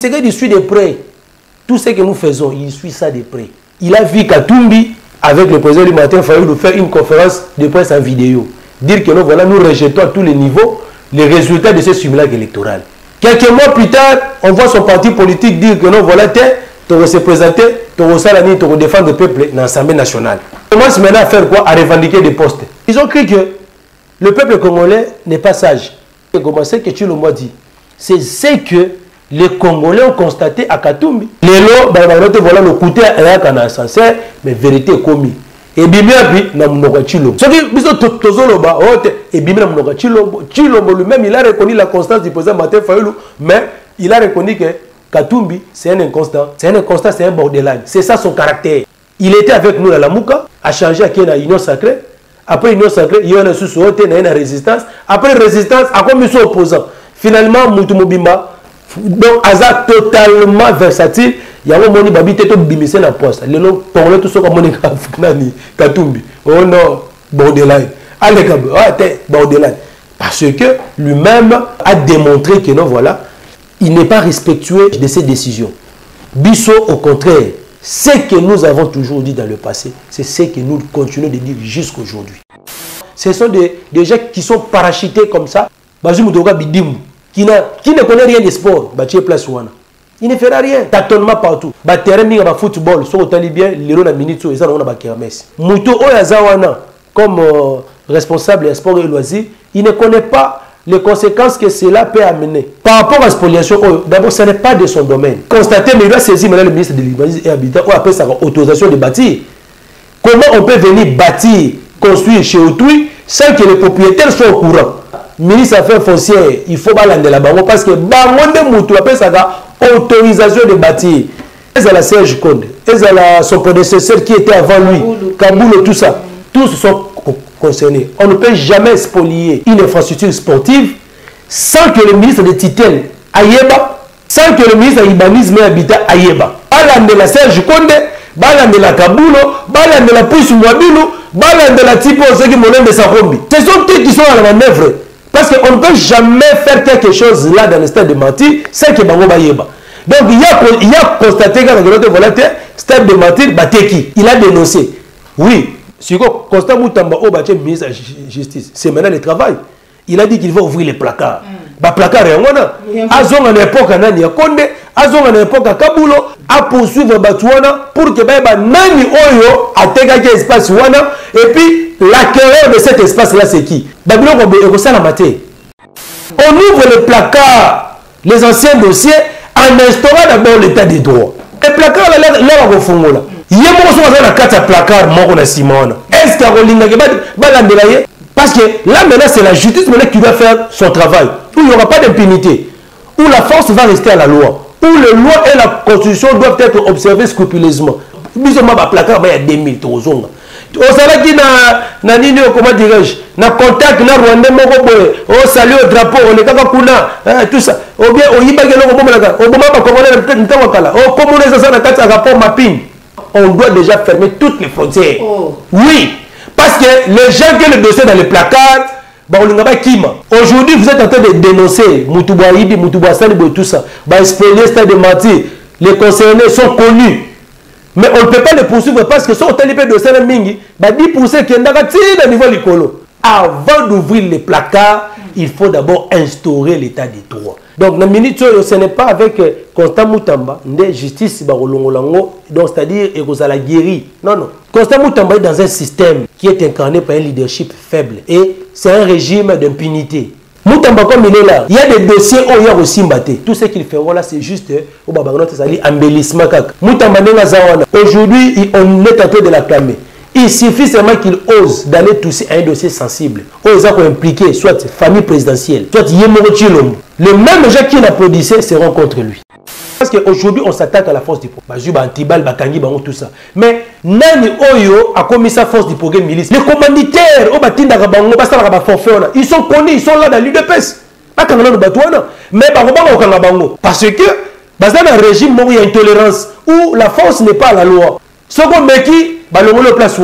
C'est qu'il suit de près. Tout ce que nous faisons, il suit ça de près. Il a vu Katumbi, avec le président du matin, il fallait nous faire une conférence de presse en vidéo. Dire que nous, voilà, nous rejetons à tous les niveaux les résultats de ce simulacre électoral. Quelques mois plus tard, on voit son parti politique dire que non, voilà, tu vas se présenter, tu vas défendre le peuple dans l'Assemblée nationale. On commence maintenant à faire quoi? À revendiquer des postes. Ils ont cru que le peuple congolais n'est pas sage. C'est que tu le dit. C'est ce que les Congolais ont constaté à Katumbi. Les lots, voilà, le côté est un ascenseur, mais vérité est commise. Et bien, na mnoka Chilombo. Ce qui biso tozoloba, et bien na mnoka Chilombo. Chilombo lui-même, il a reconnu la constance du président Martin Fayulu, mais il a reconnu que Katumbi, c'est un inconstant. C'est un inconstant, c'est un borderline. C'est ça son caractère. Il était avec nous à la Mouka, a changé à qui la Union Sacrée. Après Union Sacrée, il y a une sous-sauté, il y a une résistance. Après résistance, à quoi ils opposants. Finalement, Moutoumobimba, donc hasard totalement versatile. Il y a un moment où il y a un na poste. Les gens parlent tout ça comme Katumbi. Oh non, borderline. Allez, borderline. Parce que lui-même a démontré que non, voilà, il n'est pas respectueux de ses décisions. Bisso, au contraire, ce que nous avons toujours dit dans le passé, c'est ce que nous continuons de dire jusqu'à aujourd'hui. Ce sont des gens qui sont parachutés comme ça. Qui ne connaît rien de sport, place ouana. Il ne fera rien. Tâtonnement partout. Terrain football, sur le bien, les gens minutes, ils ont un kermesse. Mouto Oyazawana, comme responsable des sports et loisirs, il ne connaît pas les conséquences que cela peut amener. Par rapport à la spoliation, d'abord, ce n'est pas de son domaine. Constatez, mais il doit saisir maintenant le ministre de l'Urbanisme et Habitat, ou appelle ça autorisation de bâtir. Comment on peut venir bâtir, construire chez autrui, sans que les propriétaires soient au courant? Ministre des Affaires foncières, il faut balander la banque parce que Bangonde Moutou appelle ça autorisation de bâtir. Et à la Serge Konde, et à son prédécesseur qui était avant lui, Kaboul, tout ça, tous sont concernés. On ne peut jamais spolier une infrastructure sportive sans que le ministre de Titel Ayeba, sans que le ministre de l'Urbanisme et Habitat Ayeba. Balande la Serge Konde, balande la Kaboulo, balande la Pousse Mouabilou, balande la Tipo, ceux qui m'ont de Sakombi. Ce sont eux qui sont à la manœuvre. Parce qu'on ne peut jamais faire quelque chose là dans le stade de Mati sans que Bango Bayeba. Donc il a constaté que le stade de Mati Bateki, il a dénoncé. Oui, si Constant Moutamba au ministre de la Justice, c'est maintenant le travail. Il a dit qu'il va ouvrir les placards. Les placards, Azon en époque à Nani Konde, Azon en époque à Kaboulo, à poursuivre Batouana pour que Nani Oyo a dégagé l'espace Wana et puis l'acquéreur de cet espace-là, c'est qui? On ouvre le placard, les anciens dossiers, en instaurant d'abord l'état des droits. Les placards, là, on va là. Il y a un placard, est-ce qu'il y a parce que là, maintenant, c'est la justice qui va faire son travail. Où il n'y aura pas d'impunité. Où la force va rester à la loi. Où les lois et la constitution doivent être observées scrupuleusement. Il y a un placard, il y a 2000 euros. Au salaire qui n'a ni comment dirais-je, n'a contact, n'a Rwanda, au salut au drapeau, on est quand tout ça. Ou bien, au Yibagelo, au moment on doit déjà fermer toutes les frontières. Oui, parce que les gens qui ont le dossier dans les placards, aujourd'hui, vous êtes en train de dénoncer Moutouba Ibi, Moutouba Salibo, tout ça. Spoiler, stade de Mati, les concernés sont connus. Mais on ne peut pas les poursuivre parce que si on a de dossier mingi, 10% qui est dans le niveau licolo. Avant d'ouvrir les placards, il faut d'abord instaurer l'état des droits. Donc, la minute, ce n'est pas avec Constant Moutamba, de justice, donc c'est-à-dire que la guéri. Non, non. Constant Moutamba est dans un système qui est incarné par un leadership faible. Et c'est un régime d'impunité. Moutamba, comme il est là, il y a des dossiers où il y a aussi mbatté. Tout ce qu'il fait, voilà, c'est juste embellissement. Moutamba aujourd'hui, on est en train de l'acclamer. Il suffit seulement qu'il ose d'aller toucher un dossier sensible. Ils ont impliqué soit famille présidentielle, soit Yemoro Chilombo. Les mêmes gens qui l'applaudissaient seront contre lui. Parce qu'aujourd'hui, on s'attaque à la force du progrès. Antibal, Bakangi, tout ça. Mais Nani Oyo a commis sa force du progrès milice. Les commanditaires, ils sont connus, ils sont là dans l'UDPS. Mais parce que dans un régime où il y a une tolérance, où la force n'est pas à la loi. Ce qu'on met qui le place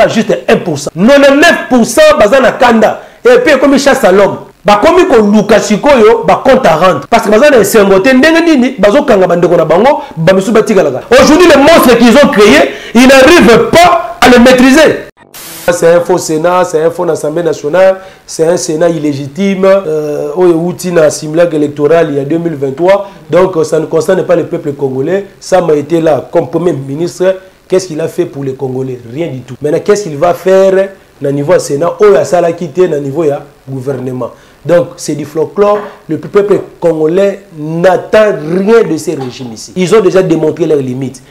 juste 1%. 99% bazana kanda. Et puis comme il chasse à l'homme. bakomi ko luka sikoyo ba compte à rendre parce que bazana esengote ndenge nini bazokanga bandeko na bango bamisu batikalaka. Aujourd'hui les monstres qu'ils ont créés, ils n'arrivent pas à les maîtriser. C'est un faux Sénat, c'est un faux Assemblée nationale, c'est un Sénat illégitime. Outi na simulacre électoral il y a 2023. Donc ça ne concerne pas le peuple congolais. Ça m'a été là comme Premier ministre. Qu'est-ce qu'il a fait pour les Congolais? Rien du tout. Maintenant, qu'est-ce qu'il va faire au niveau Sénat ou à ça quitté au niveau gouvernement? Donc c'est du folklore. Le peuple congolais n'attend rien de ces régimes ici. Ils ont déjà démontré leurs limites.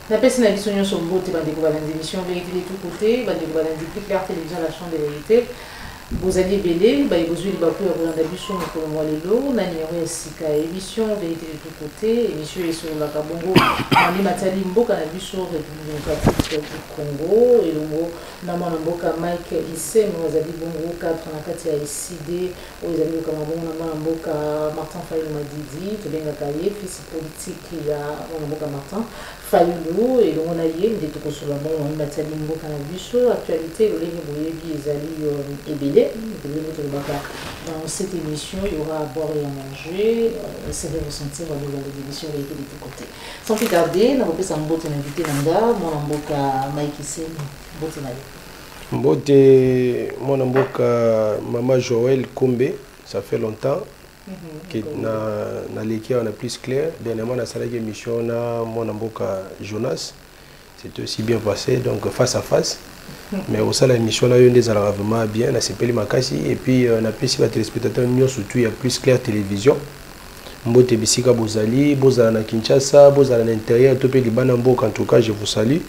La personne qui soigne son beau, va découvrir l'émission Vérité de tous côtés, va découvrir plus clair télévision, la chambre de vérité. Vous allez belé, vous avez le bateau à vous en pour moi les lots, n'a numéro SIK émission Vérité de tous côtés, émission est sur la Kabongo, on est Matali Mboka, on a vu sur République démocratique du Congo, et le mot Naman Mboka Mike Issem, vous avez Bongo 4, on a 4 à SID, vous avez le Cameroun, Naman Mboka Martin Fayou Madidi, Tobenga Kaye, fils politique, il y a Mboka Martin Fayou, et on a yé, il est tout sur la main, on a Matali Mboka na Busso, actualité, le Lévi Boyebi, Ezali Ebele. Dans cette émission, il y aura à boire et à manger. C'est de ressentir dans l'émission de tous côtés. Sans plus tarder, nous avons un invité Nanga, mon amboka Mike Issem, mon amboka Maman Joël Kombe, ça fait longtemps. Na l'équipe on a plus clair. Dernièrement, on a salé émission mon amboka Jonas. C'était aussi bien passé, donc face à face. Mais au sein de l'émission, on a eu des vraiment bien, on a s'appelé Makasi, et puis on a pu les téléspectateurs, surtout il y a plus clair télévision. Mbote Bissika Bozali, Bozala na Kinshasa, Bozala na l'intérieur, tout pays Libanambo, en tout cas je vous salue.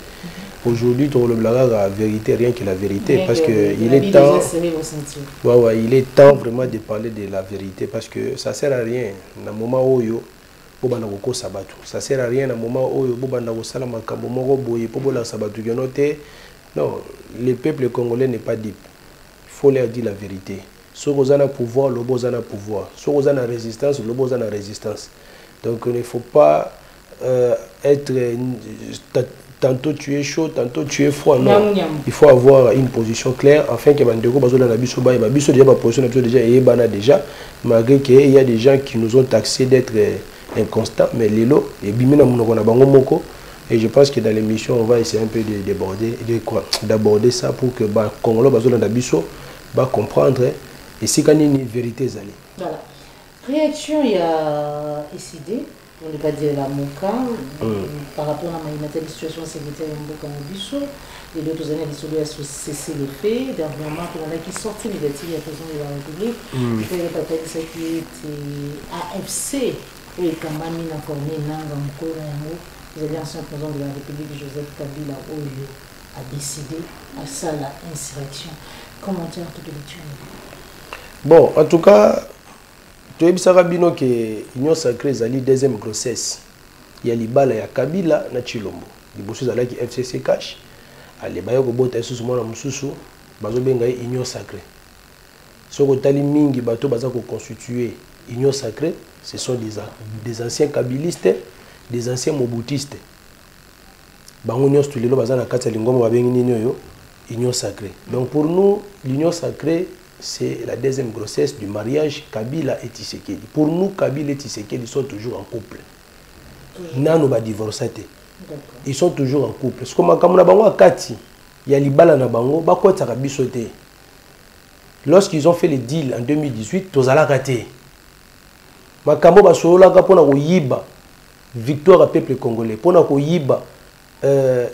Aujourd'hui, tout le blague la vérité, rien que la vérité, parce que il est temps. Il est temps vraiment de parler de la vérité, parce que ça sert à rien. Dans le moment où ça sert à rien dans le moment où non, le peuple congolais n'est pas dupe. Il faut leur dire la vérité. Si vous avez un pouvoir, le beau a un pouvoir. Si vous avez une résistance, le beau a une résistance. Donc il ne faut pas être tantôt tu es chaud, tantôt tu es froid. Non, il faut avoir une position claire afin que Bandeko Bazola Nabiso Baye Biso déjà ma position déjà malgré qu'il y a des gens qui nous ont taxé d'être inconstants, mais Lelo et Bimina Munokona Bango Moko. Et je pense que dans l'émission, on va essayer un peu d'aborder ça pour que les Congolais va comprendre et si il y a une vérité. Voilà. Réaction, il y a SID, on ne pas dire la Moka, par rapport à la situation sécuritaire de Mboka Nabiso. Les autres années, ils ont cessé les faits. Dernièrement, on a qui sorti négatif à la président de la République. Il faut rappeler ce qui était AFC, et Kamani n'a formé Nanga Mkora Yango. Vous avez ancien président de la République, Joseph Kabila, Oyo, a décidé à ça l'insurrection. Commentaire toute lecture. Bon, en tout cas, tu as sabino que l'Union sacrée est la deuxième grossesse. Il y a l'Ibala, il y a Kabila, il y a Chilombo. Les bosses à la qui FCC cash. Les bailleurs qui botent sous mon amoussou, bazo benga Union sacrée. Ce que tu as mingi bateau baza ko constituer Union sacrée, ce sont des anciens kabilistes. Des anciens moboutistes. Union sacrée. Donc pour nous, l'union sacrée, c'est la deuxième grossesse du mariage Kabila et Tshisekedi. Pour nous, Kabila et Tshisekedi sont toujours en couple. Nano ba divorcé. Ils sont toujours en couple. Parce que comme na bango akati, il y a libala na bango, ba ko tsaka bisoté. Lorsqu'ils ont fait le deal en 2018, tozala raté. Makambo ba solola ka pona ko yiba. Victoire au peuple congolais. Pour nous yiba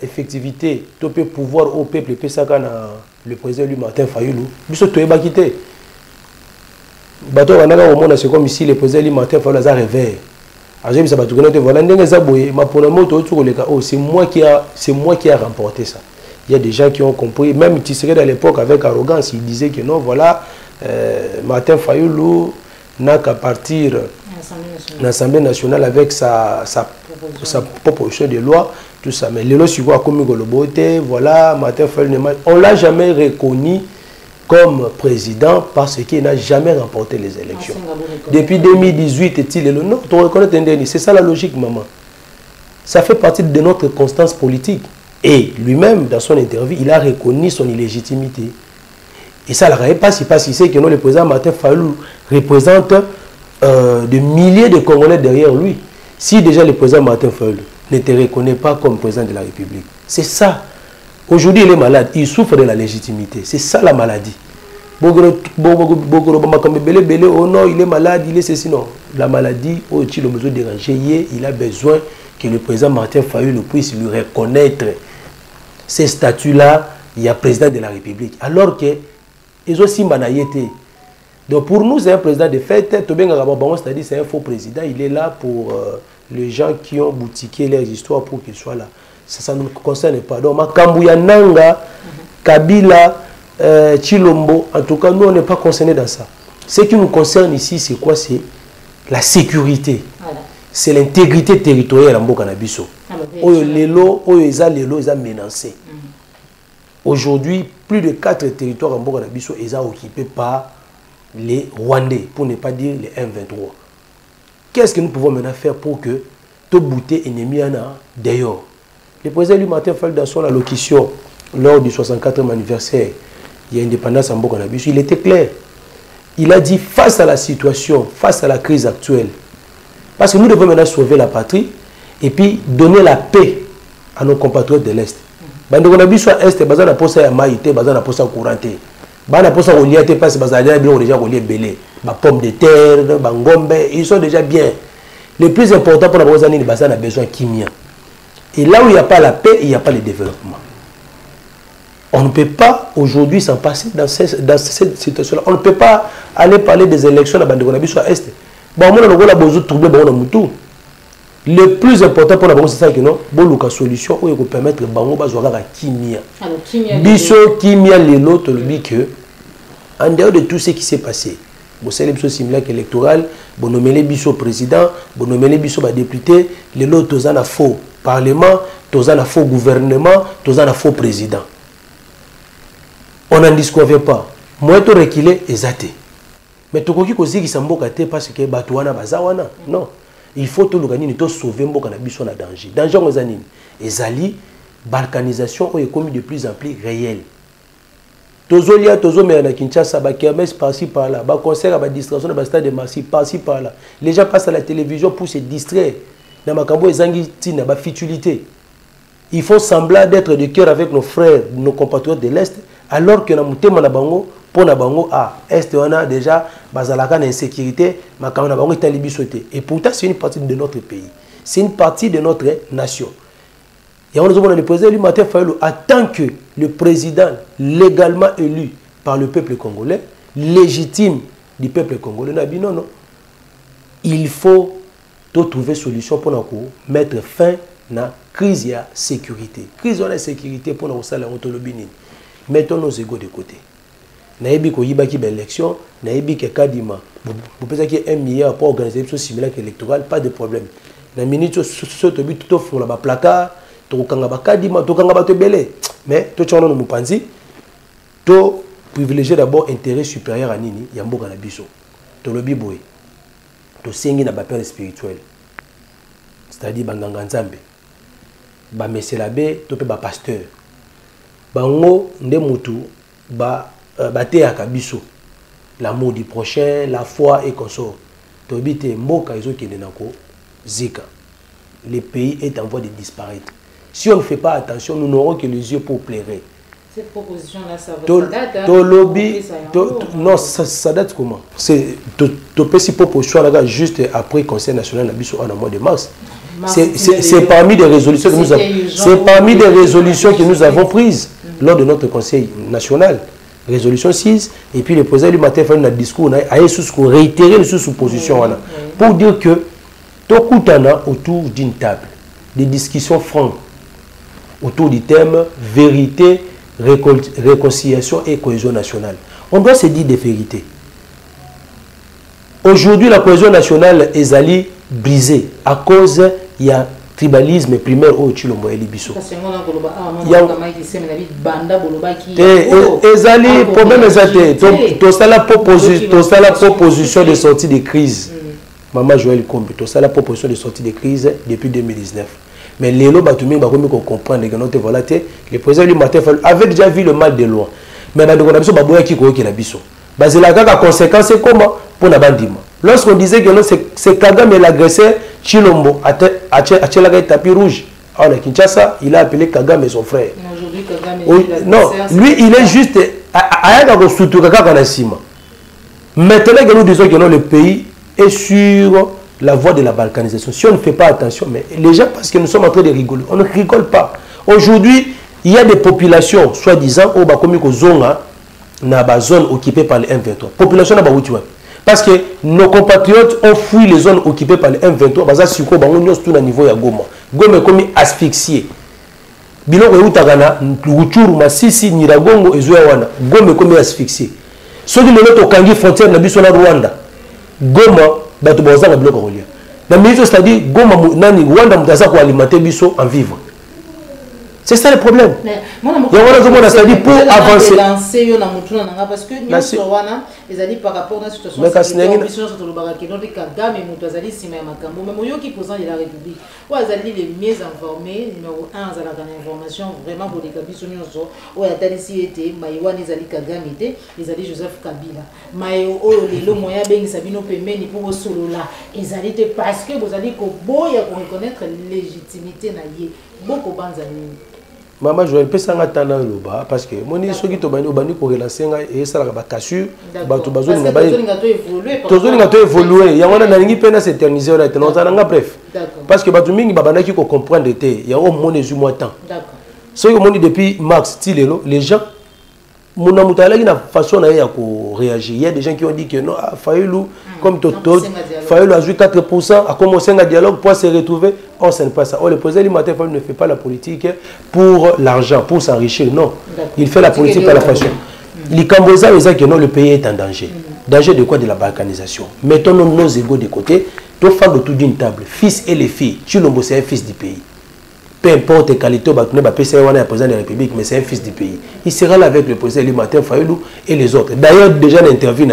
effectivité, tout peut pouvoir au peuple, le président lui Martin Fayulu. Biso to eba quitté. Bato wanaka au monde c'est comme ici le président lui Martin Fayulu a réveillé. Ajemi ça bato connaître voilà ndenge za boye ma pour moto to koleka oh c'est moi qui a remporté ça. Il y a des gens qui ont compris même Tshisekedi à l'époque avec arrogance, il disait que non voilà Martin Fayulu n'a qu'à partir l'Assemblée nationale avec sa proposition de loi tout ça. Mais Lelo Sigo a commis Golobote, voilà, Martin Fayulu, on ne l'a jamais reconnu comme président parce qu'il n'a jamais remporté les élections. Depuis 2018, non, tu reconnais, c'est ça la logique, maman. Ça fait partie de notre constance politique. Et lui-même, dans son interview, il a reconnu son illégitimité. Et ça, il ne pas si c'est que le président Martin Fayulu représente des milliers de Congolais derrière lui. Si déjà le président Martin Fayulu ne te reconnaît pas comme président de la République, c'est ça. Aujourd'hui, il est malade, il souffre de la légitimité. C'est ça la maladie. Oh non, il est malade, il est ceci, non. La maladie, il a besoin de déranger, il a besoin que le président Martin Fayulu puisse lui reconnaître ces statuts-là, il y a président de la République. Alors que, ils ont aussi manayété. Donc pour nous, c'est un président de fait, c'est-à-dire c'est un faux président, il est là pour les gens qui ont boutiqué leurs histoires pour qu'il soit là. Ça ne nous concerne pas. Donc, Makambouya Nanga, Kabila, Chilombo, en tout cas, nous, on n'est pas concernés dans ça. Ce qui nous concerne ici, c'est quoi? C'est la sécurité. Voilà. C'est l'intégrité territoriale en Bokanabiso. Lelo, ils ont menacé. Aujourd'hui, plus de 4 territoires en Bokanabiso, ils sont occupés par les Rwandais, pour ne pas dire les M23. Qu'est-ce que nous pouvons maintenant faire pour que tout bouter ennemi d'ailleurs? Le président lui Martin Fayulu, dans son allocution lors du 64e anniversaire, il y a indépendance en Bokanabiso, il était clair. Il a dit face à la situation, face à la crise actuelle, parce que nous devons maintenant sauver la patrie et puis donner la paix à nos compatriotes de l'Est. Bokanabiso à Est, bazana posa ya maïté, bazana posa couranté. Bana posa relié parce que bazana déjà relié belé. Ba pommes de terre, ba ngombe, ils sont déjà bien. Le plus important pour la bazana, c'est bazana besoin de kimia. Et là où il n'y a pas la paix, il n'y a pas le développement. On ne peut pas aujourd'hui s'en passer dans cette situation-là. On ne peut pas aller parler des élections à Bokanabiso à Est. Le plus important pour la Bango, c'est ça que nous avons une solution où il faut permettre Bango de kimia. Biso kimia lelo to le que en dehors de tout ce qui s'est passé, vous savez biso simulaire électoral, vous nommez biso président, vous nommez biso député, lelo tozan a faux parlement, tozan a faux gouvernement, tozan a faux président. On n'en disconvient pas. Moi to reculer exacté. Mais to koki kozi ki samboka te parce que batouana bazawana. Non. Il faut tout le gagner, tout sauver Mboka na biso na danger. Danger aux animes. Ezali, balkanisation est commis de plus en plus réelle. Tozolia, tozomé na Kinshasa, ba kermesse par-ci par-là, ba concert, ba distraction, ba stade de Marseille par-ci par-là. Les gens passent à la télévision pour se distraire. Na makambo ezangi tina ba futilité. Il faut sembler d'être de cœur avec nos frères, nos compatriotes de l'Est, alors que na mutema na bango pour na bango à Est on a déjà bazalaka na insécurité makambo na bango itali bisoté. Et pourtant c'est une partie de notre pays. C'est une partie de notre nation. Et on nous demande le président Martin Fayulu en tant que le président légalement élu par le peuple congolais, légitime du peuple congolais, non, non. Il faut trouver solution pour nous mettre fin à la crise de sécurité. Crise de sécurité pour nous saler autolobini. Mettons nos égos de côté. Naïbi ko yibaki ba élection, naïbi ke kadima. Vous pensez qu'il y a 1 milliard pour organiser une chose similaire électorale, pas de problème. Na minute ce tobi tout fond la placard, to kanga ba kadima, to kanga ba te belé. Mais to tchono no mupanzi, to privilégier d'abord intérêt supérieur à nini, yamboka na biso. To lobi boy. To sengi na ba père spirituel. C'est-à-dire banganga nzambe. Ba meselabé, to pe ba pasteur. Bango nde mutu ba bate à Kabiso, l'amour du prochain, la foi et consort. Tobite Mboka iso Kedenako, Zika. Le pays est en voie de disparaître. Si on ne fait pas attention, nous n'aurons que les yeux pour pleurer. Cette proposition-là, ça va lobby, non, ça date comment? C'est si proposition là juste après le Conseil national de Biso en mois de mars. C'est parmi des résolutions que nous avons. C'est parmi des résolutions que nous avons prises lors de notre Conseil national. Résolution 6, et puis le président du matin fait un discours, a réitéré les sous-positions pour dire que tout autour d'une table, des discussions franches autour du thème vérité, réconciliation et cohésion nationale. On doit se dire des vérités. Aujourd'hui, la cohésion nationale est brisée à cause il y a tribalisme primaire au Chilombo et Libiso. Ezali problème exacté. Tout ça la proposition de sortie de crise. Maman Joël Kombi, tout ça la proposition de sortie de crise depuis 2019. Mais les lots batumi ba komi ko comprendre que notre voilà le président du matin avait déjà vu le mal de loin. Mais na ndeko na biso baboya ki ko na biso. Bazela kaka conséquence comment pour na bandima. Lorsqu'on disait que non c'est Kagame l'agresseur, Chilombo a le tapis rouge. Alors Kinshasa, il a appelé Kagame son frère. Aujourd'hui Kagame non, lui il est juste maintenant que nous disons que non, le pays est sur la voie de la balkanisation. Si on ne fait pas attention, mais les gens, parce que nous sommes en train de rigoler, on ne rigole pas. Aujourd'hui, il y a des populations, soi-disant, au Bakomiko Zonga, dans la zone occupée par les M23. Population n'a pas où tu vois. Parce que nos compatriotes ont fui les zones occupées par les M23. Parce que tout à niveau de Goma. Goma est comme asphyxié. Biloko Utagana, Luchuru, Masisi, Niragongo et Zouawana. Goma est comme asphyxié. Ceux qui sont au Kangi frontière, Nabisona Rwanda. Goma, bato boza na biloko kolia. Na ministre c'est-à-dire Goma nani Rwanda mutaza ko alimenter biso en vivre. C'est ça le problème. Mais c'est-à-dire pour avancer. Parce que nous wana ezali par rapport à la situation Kagame mutu azali sima ya makambo mais moyoki président de la République ou azali les mieux informés numéro 1 azala kana information vraiment pour les kabiso nyonso o atalisi ete maiwana ezali Kagame te ezali Joseph Kabila mayo oyo lelo moya bengi sabino pembeni pour solola ezali te parce que vous allez ko boya ko reconnaître légitimité na ye beaucoup banzani. Maman Joël peut s'en attendre là parce que mon is qui tobani obani ko relancer et ça la cassure bato bazo nga ba toujours nga to évoluer ya wana na lingi pena s'éterniser on a été longtemps nga bref parce que bato mingi babana qui ko comprendre té ya au moins 18 mois temps d'accord ce que mon depuis mars tilelo les gens mon amutala qui na façon ya ko réagir il y a des gens qui ont dit que non Fayulu comme tout Fayulu a joué 4% a commencé un dialogue pour se retrouver. Oh, ce n'est pas ça. Oh, le président du matin ne fait pas la politique pour l'argent, pour s'enrichir. Non. Il fait la politique par la façon. Les Cambodgiens disent que non, le pays est en danger. Danger de quoi? De la balkanisation. Mettons nos égos de côté. Deux femmes autour d'une table. Fils et les filles. Chilombo, c'est un fils du pays. Peu importe les qualités, le président de la République, mais c'est un fils du pays. Il sera là avec le président du matin, Fayulu et les autres. D'ailleurs, déjà l'interview,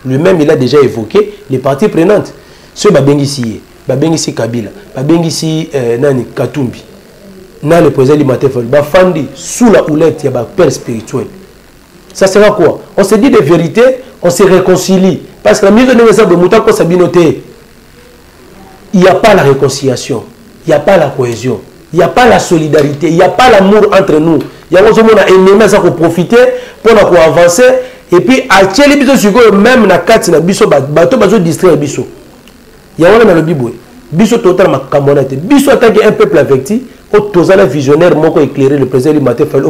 lui-même, il a déjà évoqué les parties prenantes. Ceux Babengisi, Babengisi Kabila, Babengisi Nani Katumbi, le président du matin, Bafandi, sous la houlette, il y a un père spirituel. Ça sera quoi? On se dit des vérités, on se réconcilie. Parce que la mise en œuvre de Moutako Sabinoté, il n'y a pas la réconciliation, il n'y a pas la cohésion. Il n'y a pas la solidarité, il n'y a pas l'amour entre nous. Il y a un ennemi qui profiter pour avancer. Et puis, à Tchéli Biso, même na Kati na Biso, bateau bazo distraire Biso. Il y a un le Biboué. Biso total ma camonette. Biso attaque un peuple avec qui, au tozala visionnaire, moko éclairé, le président du matin, fait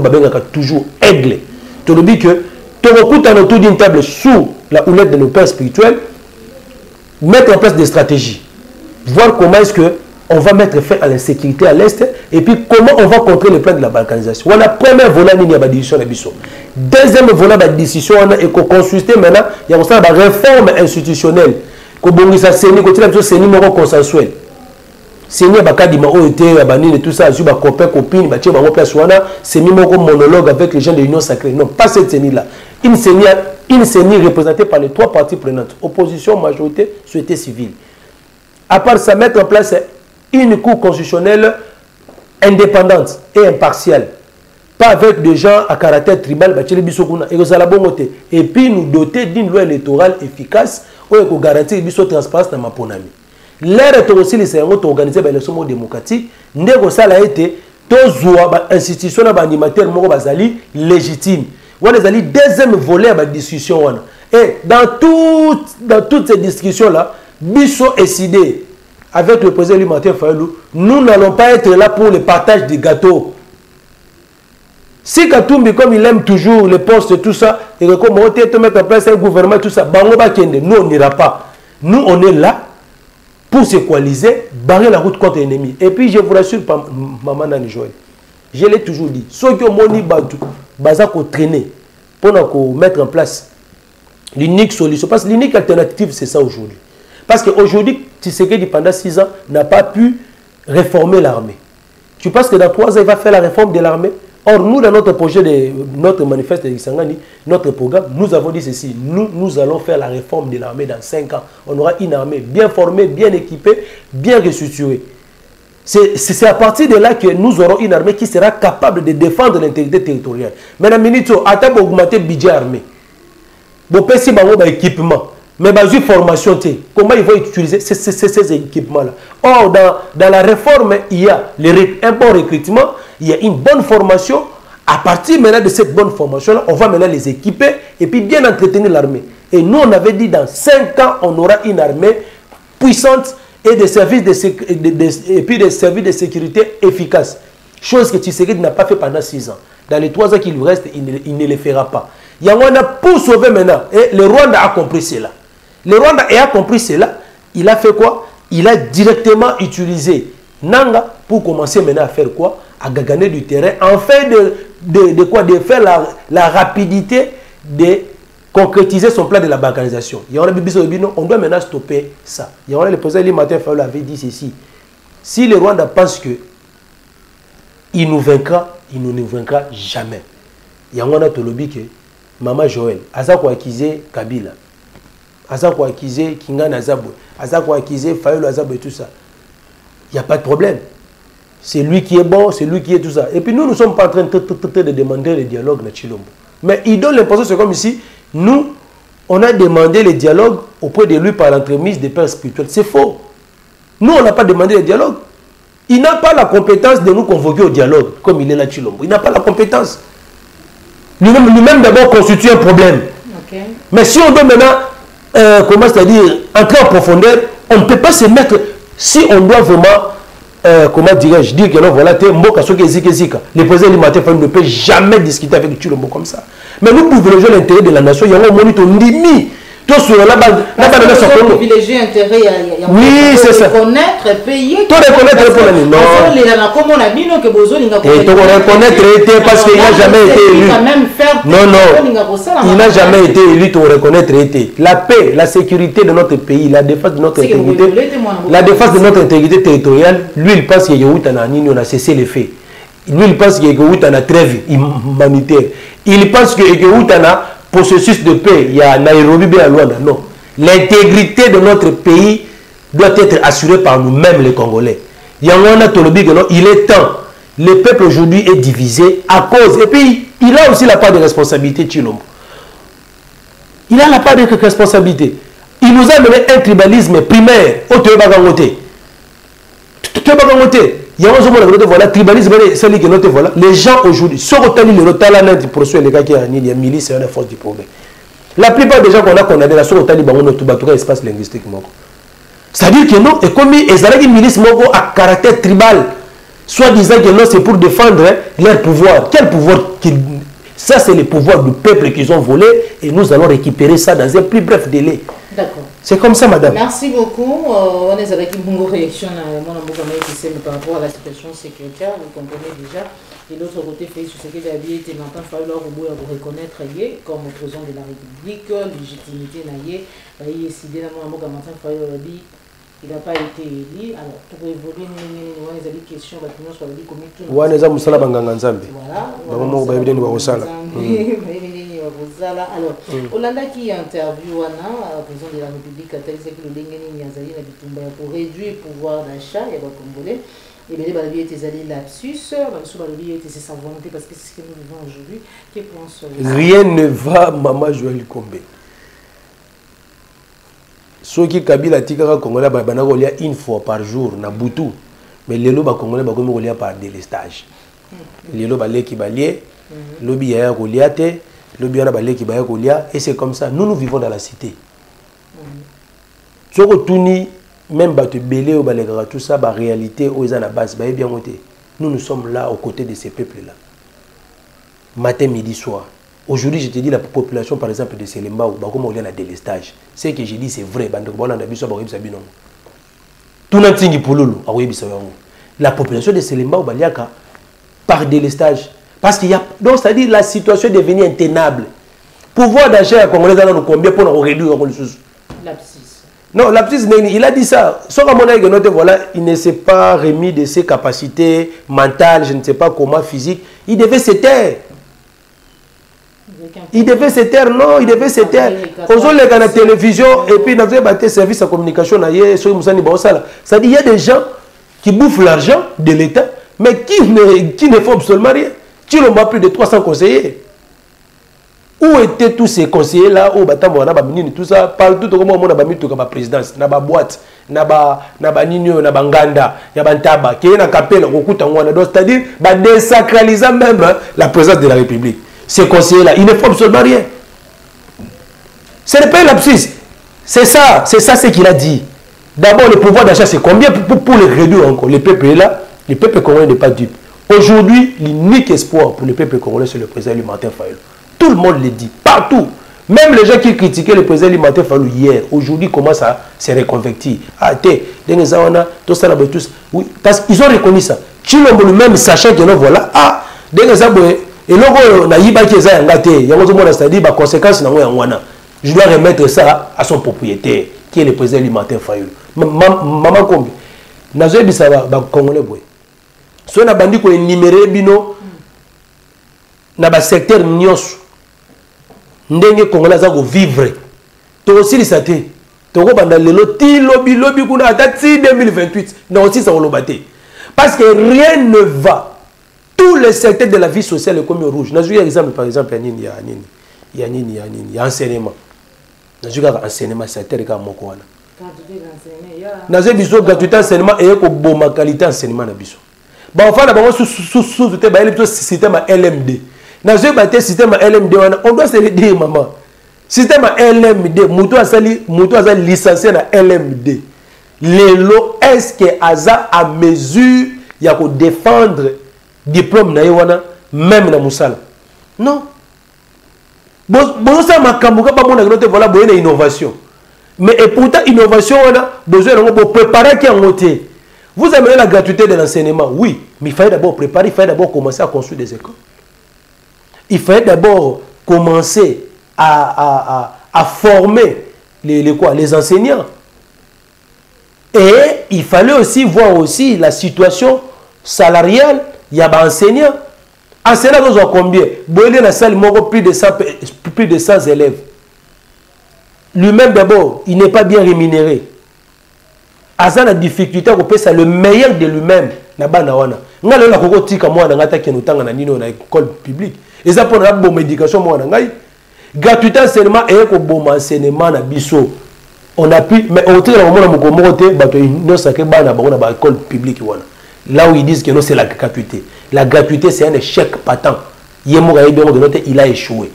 toujours aigle. Tu le dis que, tu recoutes à autour d'une table sous la houlette de nos pères spirituels, mettre en place des stratégies. Voir comment est-ce que on va mettre fin à l'insécurité à l'Est et puis comment on va contrer le plan de la balkanisation. On a premier volet de la décision de Bisso. Deuxième volet de la décision, on a consulté maintenant, il y a une réforme institutionnelle. Kobongisa Seni, côté la Seni moko consensuel. Seni Bakadima OET, Abanine, tout ça, Zuba copain, copine, Baché, Bango Place Wana, Seni moko monologue avec les gens de l'Union sacrée. Non, pas cette Seni-là. Une Seni représentée par les trois parties prenantes. Opposition, majorité, société civile. À part ça, mettre en place une cour constitutionnelle indépendante et impartiale. Pas avec des gens à caractère tribal, et puis nous doter d'une loi électorale efficace pour garantir la transparence dans ma ponami. L'air est aussi les séances organisées par l'élection démocratique. Nous avons été tous institutions animateurs légitimes. Nous avons les deuxième volet de la discussion. Et dans toutes ces discussions-là, Bisso est décidé avec le président du matin Fayulu, nous n'allons pas être là pour le partage des gâteaux. Si Katumbi, comme il aime toujours les postes et tout ça, et comme on te mettre en place un gouvernement, tout ça, nous on n'ira pas. Nous on est là pour se coaliser, barrer la route contre l'ennemi. Et puis je vous rassure, Maman Nani Joël, je l'ai toujours dit, ceux qui ont moni Badou, Bazako traîner pour mettre en place l'unique solution. Parce que l'unique alternative, c'est ça aujourd'hui. Parce qu'aujourd'hui, Tshisekedi, pendant 6 ans, n'a pas pu réformer l'armée. Tu penses que dans 3 ans, il va faire la réforme de l'armée? Or, nous, dans notre projet, notre manifeste de Kisangani, notre programme, nous avons dit ceci. Nous allons faire la réforme de l'armée dans 5 ans. On aura une armée bien formée, bien équipée, bien restructurée. C'est à partir de là que nous aurons une armée qui sera capable de défendre l'intégrité territoriale. Maintenant, ministre, attends pour augmenter le budget armé. Bon, si vous avez équipement, mais vous formation, comment ils vont utiliser ces équipements-là? Or, dans la réforme, il y a un bon recrutement, il y a une bonne formation. À partir maintenant de cette bonne formation-là, on va maintenant les équiper et puis bien entretenir l'armée. Et nous, on avait dit dans 5 ans, on aura une armée puissante et des services des services de sécurité efficaces. Chose que Tshisekedi n'a pas fait pendant 6 ans. Dans les 3 ans qu'il lui reste, il ne le fera pas. Il y a un pour sauver maintenant. Et le Rwanda a compris cela. Le Rwanda a compris cela. Il a fait quoi? Il a directement utilisé Nanga pour commencer maintenant à faire quoi? À gagner du terrain, afin de faire la rapidité de concrétiser son plan de la balkanisation. On doit maintenant stopper ça. Le président Limatin Fayoulou avait dit ceci. Si le Rwanda pense qu'il nous vaincra, il ne nous vaincra jamais. Il y a un tolobi que Maman Joël, Azako Akize Kabila, Azako Akize Kingana Azabo, Azako Akize Fayoulou Azabo et tout ça. Il n'y a pas de problème. C'est lui qui est bon, c'est lui qui est tout ça. Et puis nous ne sommes pas en train de demander le dialogue dans Chilombo. Mais il donne l'impression, c'est comme ici, nous, on a demandé le dialogue auprès de lui par l'entremise des pères spirituels. C'est faux. Nous, on n'a pas demandé le dialogue. Il n'a pas la compétence de nous convoquer au dialogue, comme il est là Chilombo. Il n'a pas la compétence. Lui-même d'abord constitue un problème. Okay. Mais si on doit maintenant, comment c'est-à-dire, entrer en profondeur, on ne peut pas se mettre, si on doit vraiment, comment dirais-je, dire que non, voilà, le président du matin ne peut jamais discuter avec Chilombo comme ça. Mais nous privilégions l'intérêt de la nation, il y a un moment où on dit, tout sur la base, privilégier l'intérêt, oui, c'est ça. Reconnaître, payer. Tout reconnaître pour l'année. Non. Reconnaître parce qu'il n'a jamais été élu. Non. Il n'a jamais été élu, tout reconnaître été. La paix, la sécurité de notre pays, la défense de notre intégrité, la défense de notre intégrité territoriale, lui, il pense qu'il y a eu on a cessé les faits. Lui, il pense qu'il y a eu une trêve humanitaire. Il pense qu'il y a eu un processus de paix. Il y a Nairobi et à Luanda. Non. L'intégrité de notre pays doit être assurée par nous-mêmes, les Congolais. Il y a un Tolobi que non, il est temps. Le peuple aujourd'hui est divisé à cause. Et puis, il a aussi la part de responsabilité, Chilombo. Il a la part de responsabilité. Il nous a mené un tribalisme primaire au Théobagangoté. Il y a un moment voilà, tribalisme, voilà. Les gens aujourd'hui, sur le procès, les gars qui ont une milice, c'est une force du progrès. La plupart des gens qu'on a condamnés, la sur le espace linguistique. C'est-à-dire que non, et comme ils ont une milice à caractère tribal, soit disant que non, c'est pour défendre leur pouvoir. Quel pouvoir? Ça, c'est le pouvoir du peuple qu'ils ont volé et nous allons récupérer ça dans un plus bref délai. D'accord. C'est comme ça, madame. Merci beaucoup. On est avec une bonne réaction par rapport à la situation sécuritaire. Vous comprenez déjà. Et l'autre côté, Félix Tshisekedi a dit que maintenant, il faut reconnaître comme président de la République, légitimité, il décidé il n'a pas été élu. Alors, pour évoluer, on a des questions, sur la vie comique. Voilà. Alors, Olanda qui interview président de la République, a dit que le Dengeni pour réduire le pouvoir d'achat, il y a des Congolais. Et bien, il y a des lapsus, il y a sa volonté, parce que c'est ce que nous vivons aujourd'hui. Qu'est-ce que pense rien ne va, Maman Joël Kombe. Ceux qui Kabila Tikara Congolais, il y a une fois par jour, na Boutou. Mais les lots Congolais, il y a par délestage. Les lots qui balaient, lobby y a Goliath, lobby y a qui balaient Goliath, et c'est comme ça. Nous vivons dans la cité. Ce que même si belé ou tout ça, la réalité, où ils ont la base, bien monté. Nous sommes là aux côtés de ces peuples-là. Matin, midi, soir. Aujourd'hui, je te dis la population, par exemple, de Selemba, ou comme on a un délestage. Ce que je dis, c'est vrai. La population de Selemba, ou Baliaka, par délestage. Parce qu'il y a. Donc, c'est-à-dire la situation est devenue intenable. Pouvoir d'achat à Congolais, combien pour nous réduire les choses? Non, lapsus, il a dit ça. Sauf à mon avis, voilà, il ne s'est pas remis de ses capacités mentales, je ne sais pas comment, physiques. Il devait se taire. Il devait se taire, non, il devait se taire. Aujourd'hui, les gars à la télévision, et puis, dans les services de communication, ça dit, il y a des gens qui bouffent l'argent de l'État, mais qui ne font absolument rien. Qui n'ont pas plus de 300 conseillers. Où étaient tous ces conseillers-là, au Batam, tout ça, partout, tout le monde a mis la présidence, na ba boîte, na ba nino, na ba nganda, na ba taba, qui est na capelle, c'est-à-dire, désacralisant même la présence de la République. Ces conseillers-là, ils ne font absolument rien. Ce n'est pas un lapsus. C'est ça ce qu'il a dit. D'abord, le pouvoir d'achat, c'est combien pour les réduire encore? Le peuple est là, le peuple congolais n'est pas dupe. Aujourd'hui, l'unique espoir pour le peuple congolais, c'est le président Martin Fayulu. Tout le monde le dit, partout. Même les gens qui critiquaient le président Martin Fayulu hier, aujourd'hui, commencent à se reconvertir. Ah, oui, parce qu'ils ont reconnu ça. Chilombo lui-même, sachant que non, voilà, ah, et là, je dois remettre ça à son propriétaire, qui est le président Martin Fayulu. Maman Kombi, Nazoé Bissaba, Congolais, si on a bandit qu'on énuméré bino na ba secteur nyos ndenge Congolais za go vivre to aussi li saté to ko banda lelo ti lobby kuna atati 2028 na aussi ça olobate parce que rien ne va, tous les secteurs de la vie sociale est comme rouge. Nazoé exemple par exemple il y a enseignement, nazoé enseignement secteur ka moko wana nazoé biso gratuité enseignement et ko boma qualité enseignement na biso. Bon, enfin, le système LMD. Dans le système LMD, on doit se le dire, maman. Système LMD, Moutou a licencié dans LMD. Lélo, est-ce que Aza a mesure de défendre le diplôme même dans Moussala? Non. Bon, ça m'a voilà, une innovation. Mais et pourtant, innovation, on a besoin de préparer qui a monté. Vous aimez la gratuité de l'enseignement? Oui, mais il fallait d'abord préparer, il fallait d'abord commencer à construire des écoles. Il fallait d'abord commencer à former les enseignants. Et il fallait aussi voir aussi la situation salariale. Il y a des enseignants. Enseignants, nous avons combien? Boélé dans la salle, plus de 100 élèves. Lui-même d'abord, il n'est pas bien rémunéré. Asa na difficulté ko pesa le meilleur de lui-même na bana wana ngalo la koko tika mwana ngata ke notanga na nino na école publique eza pour na bon médication mwana ngai gratuité enseignement et ko bon enseignement na biso on a pu mais au tira mona mukomo te bato no sake bana ba na école publique wana là où ils disent que non c'est la gratuité c'est un échec patent yemo ga yebero de il a échoué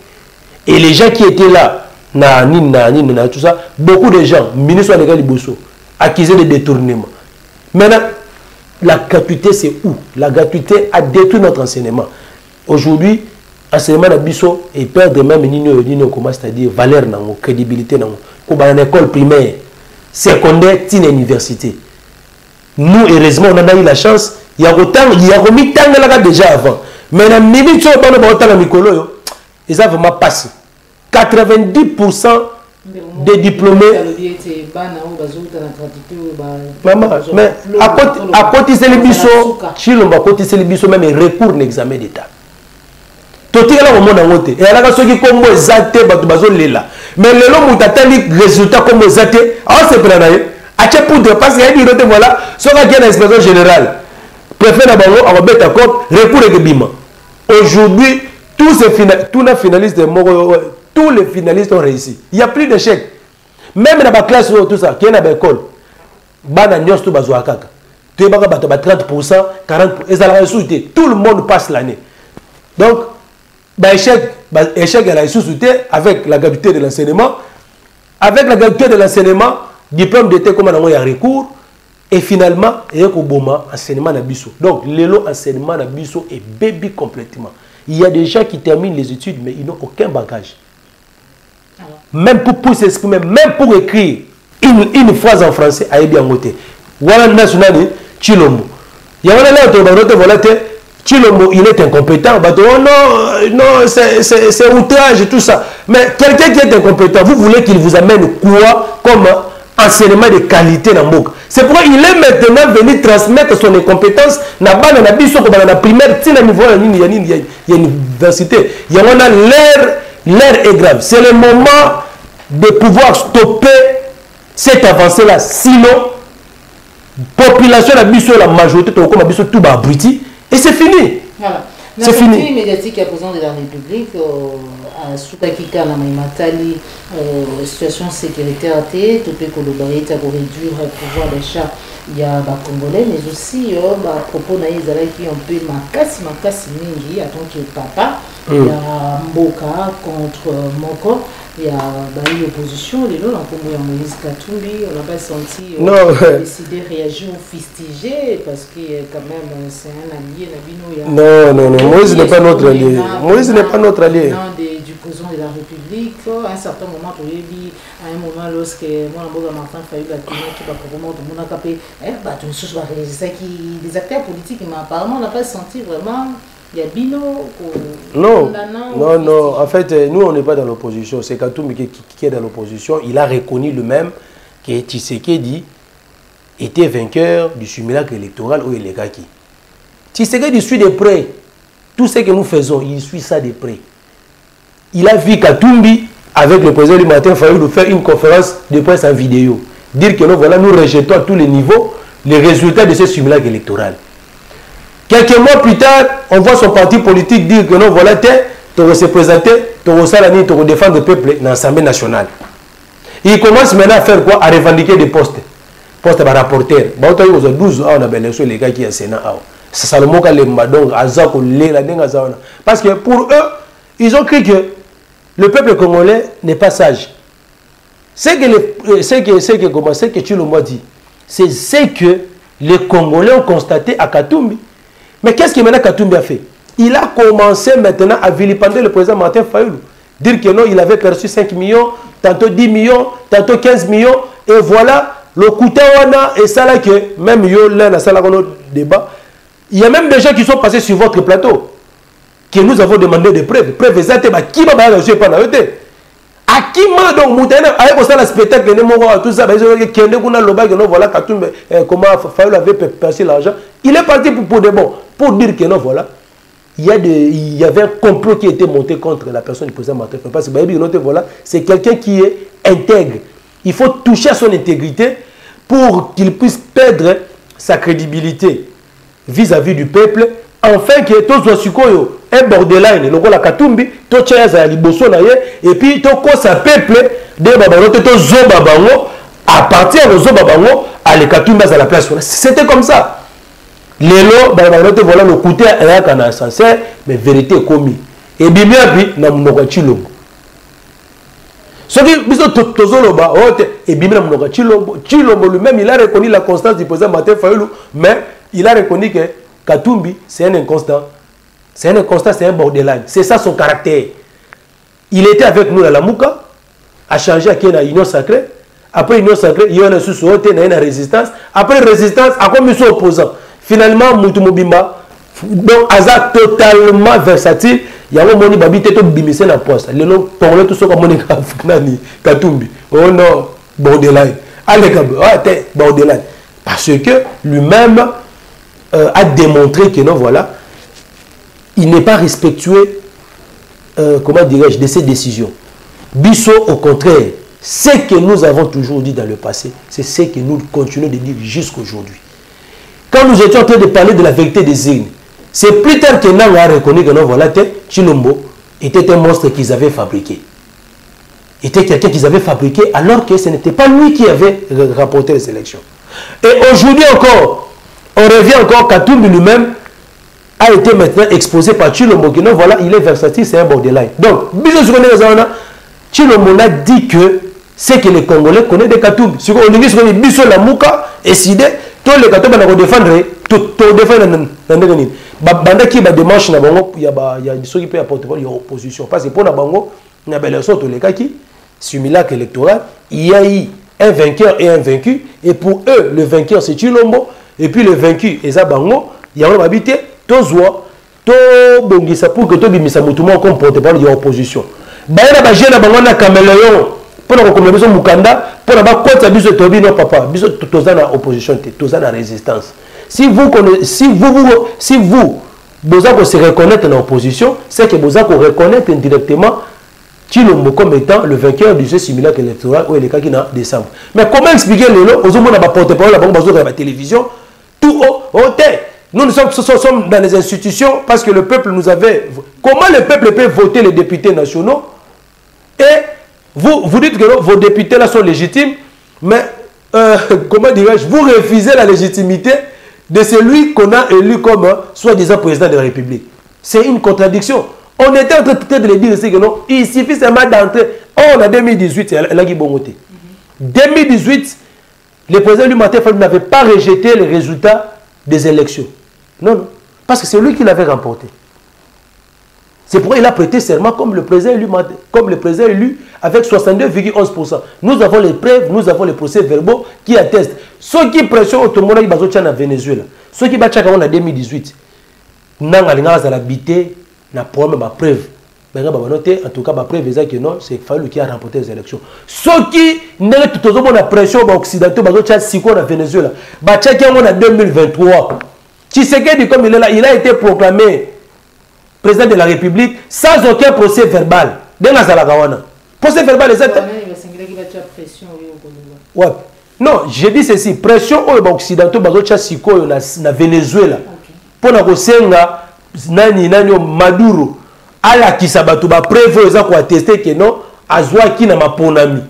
et les gens qui étaient là na tout ça beaucoup de gens ministre de l'école liboso accusé de détournement. Maintenant, la gratuité, c'est où? La gratuité a détruit notre enseignement. Aujourd'hui, l'enseignement de Bisso et perdre même c'est-à-dire valeur, crédibilité, dans l'école primaire, secondaire, université. Nous, heureusement, on a eu la chance. Il y a remis tant déjà avant. Mais dans les minutes, ils ont vraiment passé. 90% des diplômés. Maman, mais à côté de l'émission, Chilomba, à côté de l'émission, même recours l'examen d'État. Tout est là au monde en côté. Et alors, ceux qui comme Zate, Batubazo Lela. Mais le long où tu as des résultats comme Zate, alors c'est pas là. À quel point de parce qu'il y a dit, voilà, ce qui est l'inspection générale, préfet d'abord, on va mettre d'accord, recours et bima. Aujourd'hui, tous les finalistes, tous les finalistes ont réussi. Il n'y a plus d'échecs. Même dans la classe, tout ça, qui est dans l'école, tu es 30%, 40%, tout le monde passe l'année. Donc, échec à la sous-souté avec la gratuité de l'enseignement. Avec la gratuité de l'enseignement, diplôme d'été comme on a recours. Et finalement, il y a un enseignement à Bisso. Donc, l'enseignement à Bisso est baby complètement. Il y a des gens qui terminent les études, mais ils n'ont aucun bagage. Même pour s'exprimer, même pour écrire une phrase en français, à bien noté. Voilà national Chilombo. Il y a un là, Chilombo, il est incompétent. Non, c'est outrage et tout ça. Mais quelqu'un qui est incompétent, vous voulez qu'il vous amène quoi comme enseignement de qualité dans Mboka. C'est pourquoi il est maintenant venu transmettre son incompétence na bana na biso ko bana na primaire tina niveau ya université. Il y a l'air est grave. C'est le moment de pouvoir stopper cette avancée là, sinon population la biso la majorité to comme biso tout ba abruti et c'est fini. Voilà. C'est fini. Médiatique à président de la République à Soukakika na Maimatali situation sécuritaire tout peut collaborer pour réduire le pouvoir d'achat il y a ba congolais mais aussi ba propos na ezala qui on peut makasi mingi en tant que papa il y a Mboka contre Moko il y a l'opposition les lots en combo ya Moïse Katumbi on n'a pas senti décider réagir ou fustiger parce que quand même c'est un allié na bino non Moïse n'est pas notre allié Moïse n'est pas notre allié du président de la République à un certain moment à un moment lorsque moi Martin Fayulu a tenu qui va probablement tout le monde a capé des acteurs politiques mais apparemment on n'a pas senti vraiment. Il y a Bino. Non. En fait, nous, on n'est pas dans l'opposition. C'est Katumbi qui est dans l'opposition. Il a reconnu lui-même que Tshisekedi était vainqueur du simulacre électoral où il est gaki. Tshisekedi suit de près. Tout ce que nous faisons, il suit ça de près. Il a vu Katumbi, avec le président du matin, Fayulu, faire une conférence de presse en vidéo. Dire que nous, voilà, nous rejetons à tous les niveaux les résultats de ce simulacre électoral. Quelques mois plus tard, on voit son parti politique dire que non, voilà, tu vas se présenter, tu vas défendre le peuple dans l'Assemblée nationale. Il commence maintenant à faire quoi? À revendiquer des postes. Postes à rapporteur. Il y a 12 ans, on a bien sûr les gars qui sont au Sénat. C'est ça le mot parce que pour eux, ils ont cru que le peuple congolais n'est pas sage. C'est que Tshilombo dit. C'est ce que les Congolais ont constaté à Katumbi. Mais qu'est-ce que maintenant Katumbi a fait? Il a commencé maintenant à vilipender le président Martin Fayulu. Dire que non, il avait perçu 5 millions, tantôt 10 millions, tantôt 15 millions. Et voilà, le coup et ça là que même yo là dans ça débat. Il y a même des gens qui sont passés sur votre plateau. Que nous avons demandé des preuves. Preuves exactes, qui va reçu pas dans le à qui m'a donc moutena avec ça le spectacle tout ça voilà comment Fayulu avait perçu l'argent. Il est parti pour de bon pour dire que non voilà il y avait un complot qui était monté contre la personne du président Martin Fayulu parce que voilà c'est quelqu'un qui est intègre. Il faut toucher à son intégrité pour qu'il puisse perdre sa crédibilité vis-à-vis du peuple. Enfin que tous les un borderline le la Katumbi to tchaza liboso na ye et puis to ko sa peuple de babano to zoba bango à partir de zoba bango à le Katumbi à la place. C'était comme ça. Lelo babano te voilà le côté à kana sincère mais vérité commis et bimia puis na mnoka Tshilombo. Ce qui biso tozoloba et bimia na mnoka Tshilombo lui-même il a reconnu la constance du président Martin Fayulu mais il a reconnu que Katumbi, c'est un inconstant. C'est un inconstant, c'est un borderline. C'est ça son caractère. Il était avec nous à la Mouka, a changé à l'Union sacrée. Après l'Union sacrée, il y a une résistance. Après résistance, à quoi nous sommes opposants. Finalement, Moutoumou Bimba, donc, Aza totalement versatile. Il y a un moment où il y a bimisé dans la poste. Le nom, pour tout ce qu'on a dit, Katumbi. Oh non, borderline. Allez, borderline. Parce que lui-même, a démontré que non, voilà, il n'est pas respectueux, comment dirais-je, de ses décisions. Bisso, au contraire, ce que nous avons toujours dit dans le passé, c'est ce que nous continuons de dire jusqu'à aujourd'hui. Quand nous étions en train de parler de la vérité des urnes, c'est plus tard que nous avons reconnu que non, voilà, Tshilombo était un monstre qu'ils avaient fabriqué. Était quelqu'un qu'ils avaient fabriqué alors que ce n'était pas lui qui avait rapporté les élections. Et aujourd'hui encore, on revient encore, Katumbi lui-même a été maintenant exposé par Tshilombo. Non, voilà, il est versatile, c'est un borderline. Donc, Tshilombo a dit que c'est que les Congolais connaissent des Katumbi. Si on dit que Bisso la Mouka est sidé, tous les Katumbi vont défendre, tout défendre. Banda qui va démarche, il y a des gens qui peuvent apporter l'opposition. Parce que pour la Bango, il y a des sortes de cas qui, simulacre électoral, il y a eu un vainqueur et un vaincu. Et pour eux, le vainqueur c'est Tshilombo. Et puis le vaincu, et ça, bango, il y a un habité, Tozoa, Tobongisa pour que Tobimisa Moutouma comme porte-parole de l'opposition. Baïna Bajena Bango na Caméléon, pour la recommandation Mukanda, pour avoir quoi ça biso tobi non papa biso toza na opposition toza na résistance si vous vous se reconnaître dans l'opposition c'est que vous reconnaître indirectement Chilombo comme étant le vainqueur du jeu simulacre électoral ou le cas qui en décembre. Mais comment expliquer les lots aux hommes n'a pas porte-parole à la télévision tout haut nous sommes dans les institutions parce que le peuple nous avait. Comment le peuple peut voter les députés nationaux et vous dites que vos députés là sont légitimes, mais comment dirais-je, vous refusez la légitimité de celui qu'on a élu comme soi-disant président de la République. C'est une contradiction. On était en train de le dire ici que non, il suffit seulement d'entrer. On a 2018, elle a dit bon côté. 2018, le président du Martin Fayulu n'avait pas rejeté les résultats des élections. Non, non. Parce que c'est lui qui l'avait remporté. C'est pourquoi il a prêté serment comme le président élu avec 62,11%. Nous avons les preuves, nous avons les procès-verbaux qui attestent. Ceux qui pressionnent tout le monde qui est en Venezuela, ceux qui battent en 2018, nous avons habité na problème ma preuve. En tout cas, ma preuve est que non, c'est Fayulu qui a remporté les élections. Ceux qui n'ont pas la pression occidentale, en Venezuela, en 2023. Tshisekedi, comme il est là, il a été proclamé président de la République sans aucun procès verbal. Procès verbal, exact. Ouais. Non, j'ai dit ceci. Pression occidentale, na Venezuela. Pour la Rosenga, nani Maduro, ala kisabatu ba preuve za ko attester que non, azwa ki na maponami.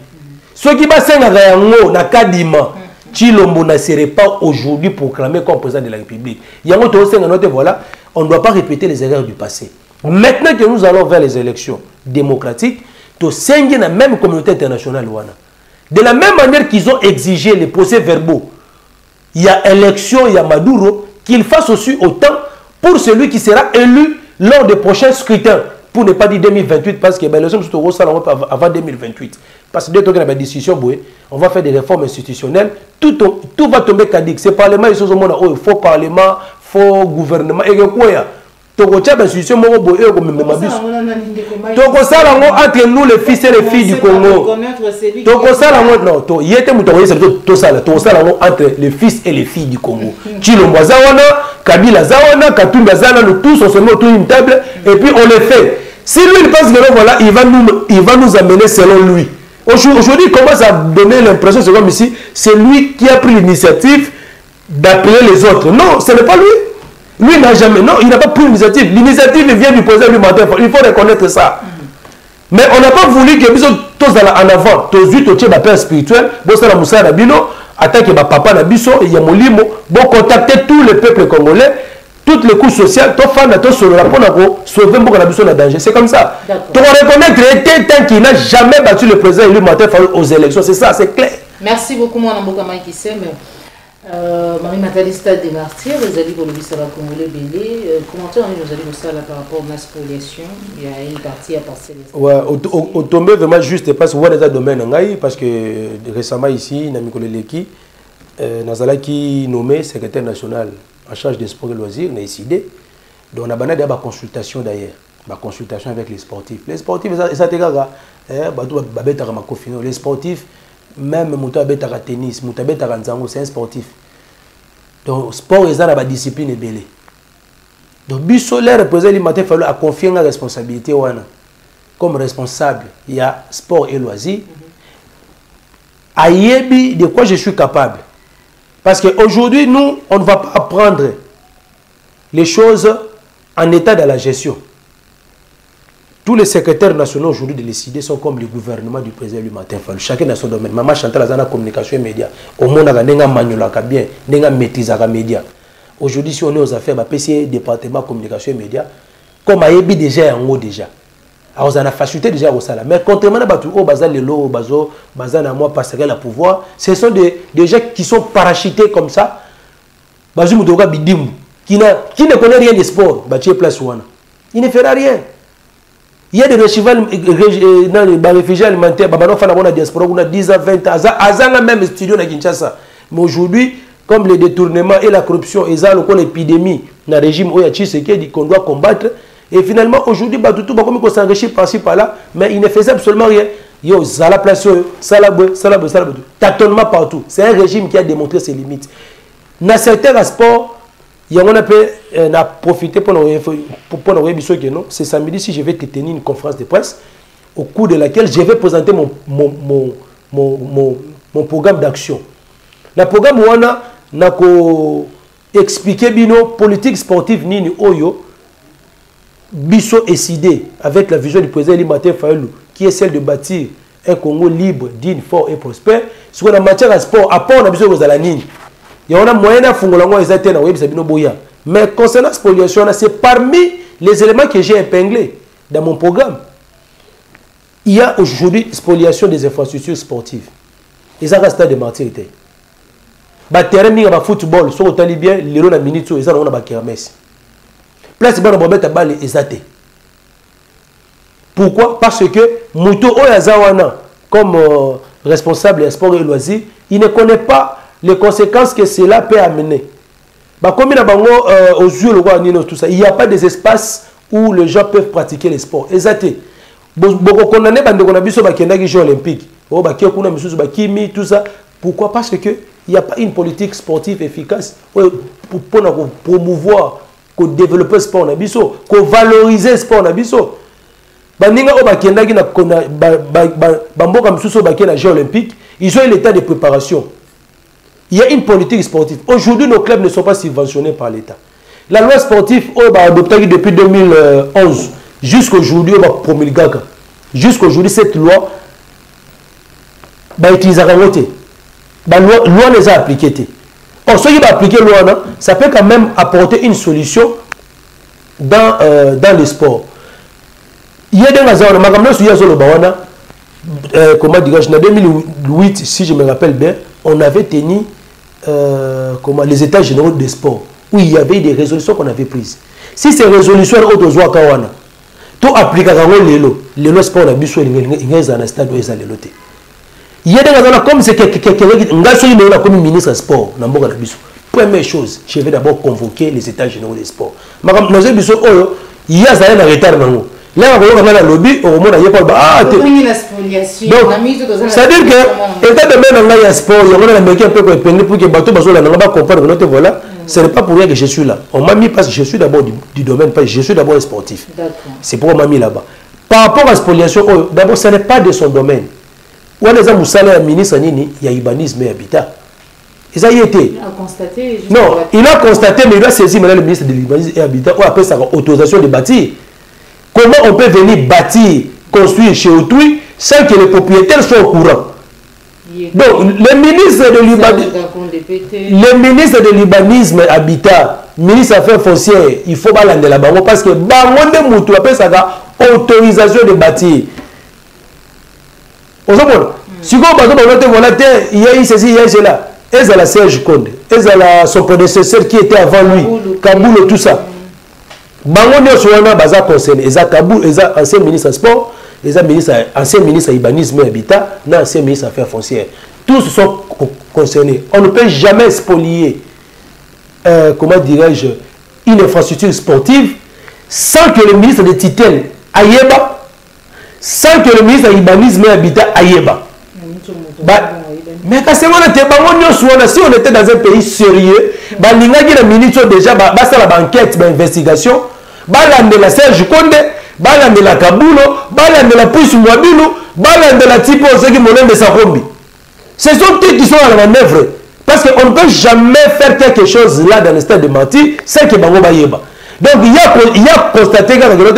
Ce qui va senga yango na kadima. Chilombo ne serait pas aujourd'hui proclamé comme président de la République. Voilà, on ne doit pas répéter les erreurs du passé. Maintenant que nous allons vers les élections démocratiques, la même communauté internationale. De la même manière qu'ils ont exigé les procès-verbaux, il y a élection, il y a Maduro, qu'il fasse aussi autant pour celui qui sera élu lors des prochains scrutins. Pour ne pas dire 2028, parce que l'élection avant 2028. Parce que dès qu'on a une discussion, on va faire des réformes institutionnelles. Tout va tomber cadique. C'est parlement, il faut parlement, faut gouvernement. Et quoi entre nous les fils et les filles du Congo. Entre les fils et les filles du Congo. Chilombo Zawana, Kabila Zawana, Katumba Zawana, nous tous on se met autour d'une table et puis on les fait. Si lui il pense que voilà, il va nous amener selon lui. Aujourd'hui, il commence à donner l'impression, c'est comme ici, c'est lui qui a pris l'initiative d'appeler les autres. Non, ce n'est pas lui. Lui n'a jamais, non, il n'a pas pris l'initiative. L'initiative vient du président du Martin. Il faut reconnaître ça. Mais on n'a pas voulu que nous soyons tous en avant. Tous les autres, les pères spirituels, attaquer papa Nabiso et Yamolimo, contacter tous les peuples congolais, toutes les couches sociales, tout fan à tout sur la pour sauver beaucoup de danger. C'est comme ça. Tu vas reconnaître tant qu'il n'a jamais battu le président élu Martin Fayulu aux élections. C'est ça, c'est clair. Merci beaucoup, mon Amboka Mike Sem. Marie-Nathalie Stade des Martyrs, les alliés pour le Bissara Congolais Bélé. Commentaire, nous allons ça là par rapport à la spoliation. Il y a une partie à passer. Ouais, au tombé vraiment juste parce que voilà domaine parce que récemment ici, Namikole Leki, Nazala qui nommé secrétaire national en charge des sports et loisirs, n'a décidé. Donc on a banné des consultations d'ailleurs, ma consultation avec les sportifs. Les sportifs, ça te gaga, les sportifs. Même Moutabetara tennis, Moutabetara Nzango, c'est un sportif. Donc, sport est la discipline est belle. Donc, Bissolaire, le président du Martin Fayulu a confié la responsabilité comme responsable. Il y a sport et loisirs. Aïebi, de quoi je suis capable. Parce qu'aujourd'hui, nous, on ne va pas apprendre les choses en état de la gestion. Tous les secrétaires nationaux aujourd'hui de l'ICD sont comme le gouvernement du président du Martin Fayulu. Chacun dans son domaine. Maman Chantal a la communication et médias. Au monde, on a manulaka bien, on a maîtrisé les médias. Aujourd'hui, si on est aux affaires, PCA, département communication et médias, comme Ayebi déjà en haut déjà. Alors, on a facilité déjà au salaire. Mais contrairement à tout, bazar les lots, bazar à moi passerait le pouvoir, ce sont des gens qui sont parachutés comme ça. Bazou Moudoga Bidim, qui ne connaît rien des sports, place il ne fera rien. Il y a des réfugiés alimentaires, on a diaspora, on a 10 à 20 ans, à même studio à Kinshasa. Mais aujourd'hui, comme le détournement et la corruption, et l'épidémie dans le régime qu'on doit combattre, et finalement, aujourd'hui, tout comme on s'enrichit par-ci par-là, mais il ne faisait absolument rien. yo, ça la place, ça la boue, ça la boue, ça la boue. Tâtonnement partout. C'est un régime qui a démontré ses limites. Dans certains sports, il y a on a profité pour nous non. C'est samedi si je vais te tenir une conférence de presse au cours de laquelle je vais présenter mon programme d'action. Le programme où on a expliqué bino politique sportive nini oyo biso décidé avec la vision du président Eli Martin Fayulu qui est celle de bâtir un Congo libre, digne, fort et prospère. Sur la matière de sport, à part on a besoin de la ligne. Il y a un moyen de faire un web boya. Mais concernant la spoliation, c'est parmi les éléments que j'ai épinglés dans mon programme. Il y a aujourd'hui spoliation des infrastructures sportives. Et ça reste de martyrs. Le terrain de football, si on a bien, les gens minutes, ils ont un kermesse. Place de mettre balle et pourquoi? Parce que Mouto Oyazawana, comme responsable des sports et loisirs, il ne connaît pas les conséquences que cela peut amener. Comme il y a aux yeux, tout ça, il n'y a pas des espaces où les gens peuvent pratiquer les sports. Exactement. Tout ça. Pourquoi? Parce qu'il n'y a pas une politique sportive efficace pour promouvoir, pour développer le sport, pour valoriser le sport. Ils ont l'état de préparation. Il y a une politique sportive. Aujourd'hui, nos clubs ne sont pas subventionnés par l'État. La loi sportive, on a adopté depuis 2011 jusqu'à aujourd'hui, on va promulguer. Jusqu'à aujourd'hui, cette loi va utiliser la loi les a appliquées. Or, ceux qui vont appliquer la loi, ça peut quand même apporter une solution dans le sport. Il y a des gens comment dirais-je, en 2008, si je me rappelle bien, on avait tenu les états généraux des sports, où il y avait des résolutions qu'on avait prises. Si ces résolutions sont autour de tout appliquer les lois sport, il y a un stade où ils ont loté. Il y a des gens comme c'est quelqu'un comme ministre des sports. Première chose, je vais d'abord convoquer les états généraux des sports. Il y a un retard. Là, on a le lobby, on a c'est-à-dire que l'état de même dans le sport, il y a un américain peu pour que les bateaux comprendre que voilà, ce n'est pas pour rien que je suis là. On m'a mis parce que je suis d'abord du domaine, parce que je suis d'abord sportif. C'est pourquoi on m'a mis là-bas. Par rapport à la spoliation, d'abord, ce n'est pas de son domaine. Où les gens sont ministre, il y a urbanisme et habitat. Et ça y était. Il a constaté. Non, il a constaté, mais il a saisi maintenant le ministre de l'urbanisme et habitat, ou après sa autorisation de bâtir. Comment on peut venir bâtir, construire chez autrui sans que les propriétaires soient au courant? Donc, le ministre de l'urbanisme et habitat, ministre des Affaires foncières, il faut balander la banque parce que banque de moutou appelle ça autorisation de bâtir. Vous savez, si vous avez il y a eu ceci, il y a eu cela. Et c'est la Serge Conde, et c'est son prédécesseur qui était avant lui, Kaboul, tout ça. Bango Nyosouana Baza concerné, et Kaboul, et ancien ministre des Sports, et ancien ministre urbanisme et habitat, et ancien ministre des Affaires foncières. Tous sont concernés. On ne peut jamais spolier, comment dirais-je, une infrastructure sportive sans que le ministre de tutelle Ayeba, sans que le ministre de l'urbanisme et habitat Ayeba. Mais si on était dans un pays sérieux, la ministre déjà la enquête, l'investigation, la Serge Conde, la Kaboulo, la Pousse Mouabilou, la Tipo, ceux qui m'ont de Sarombi. Ce sont eux qui sont à la manœuvre. Parce qu'on ne peut jamais faire quelque chose là dans le stade de Martyr sans que Bango Bayeba. Donc il a constaté que le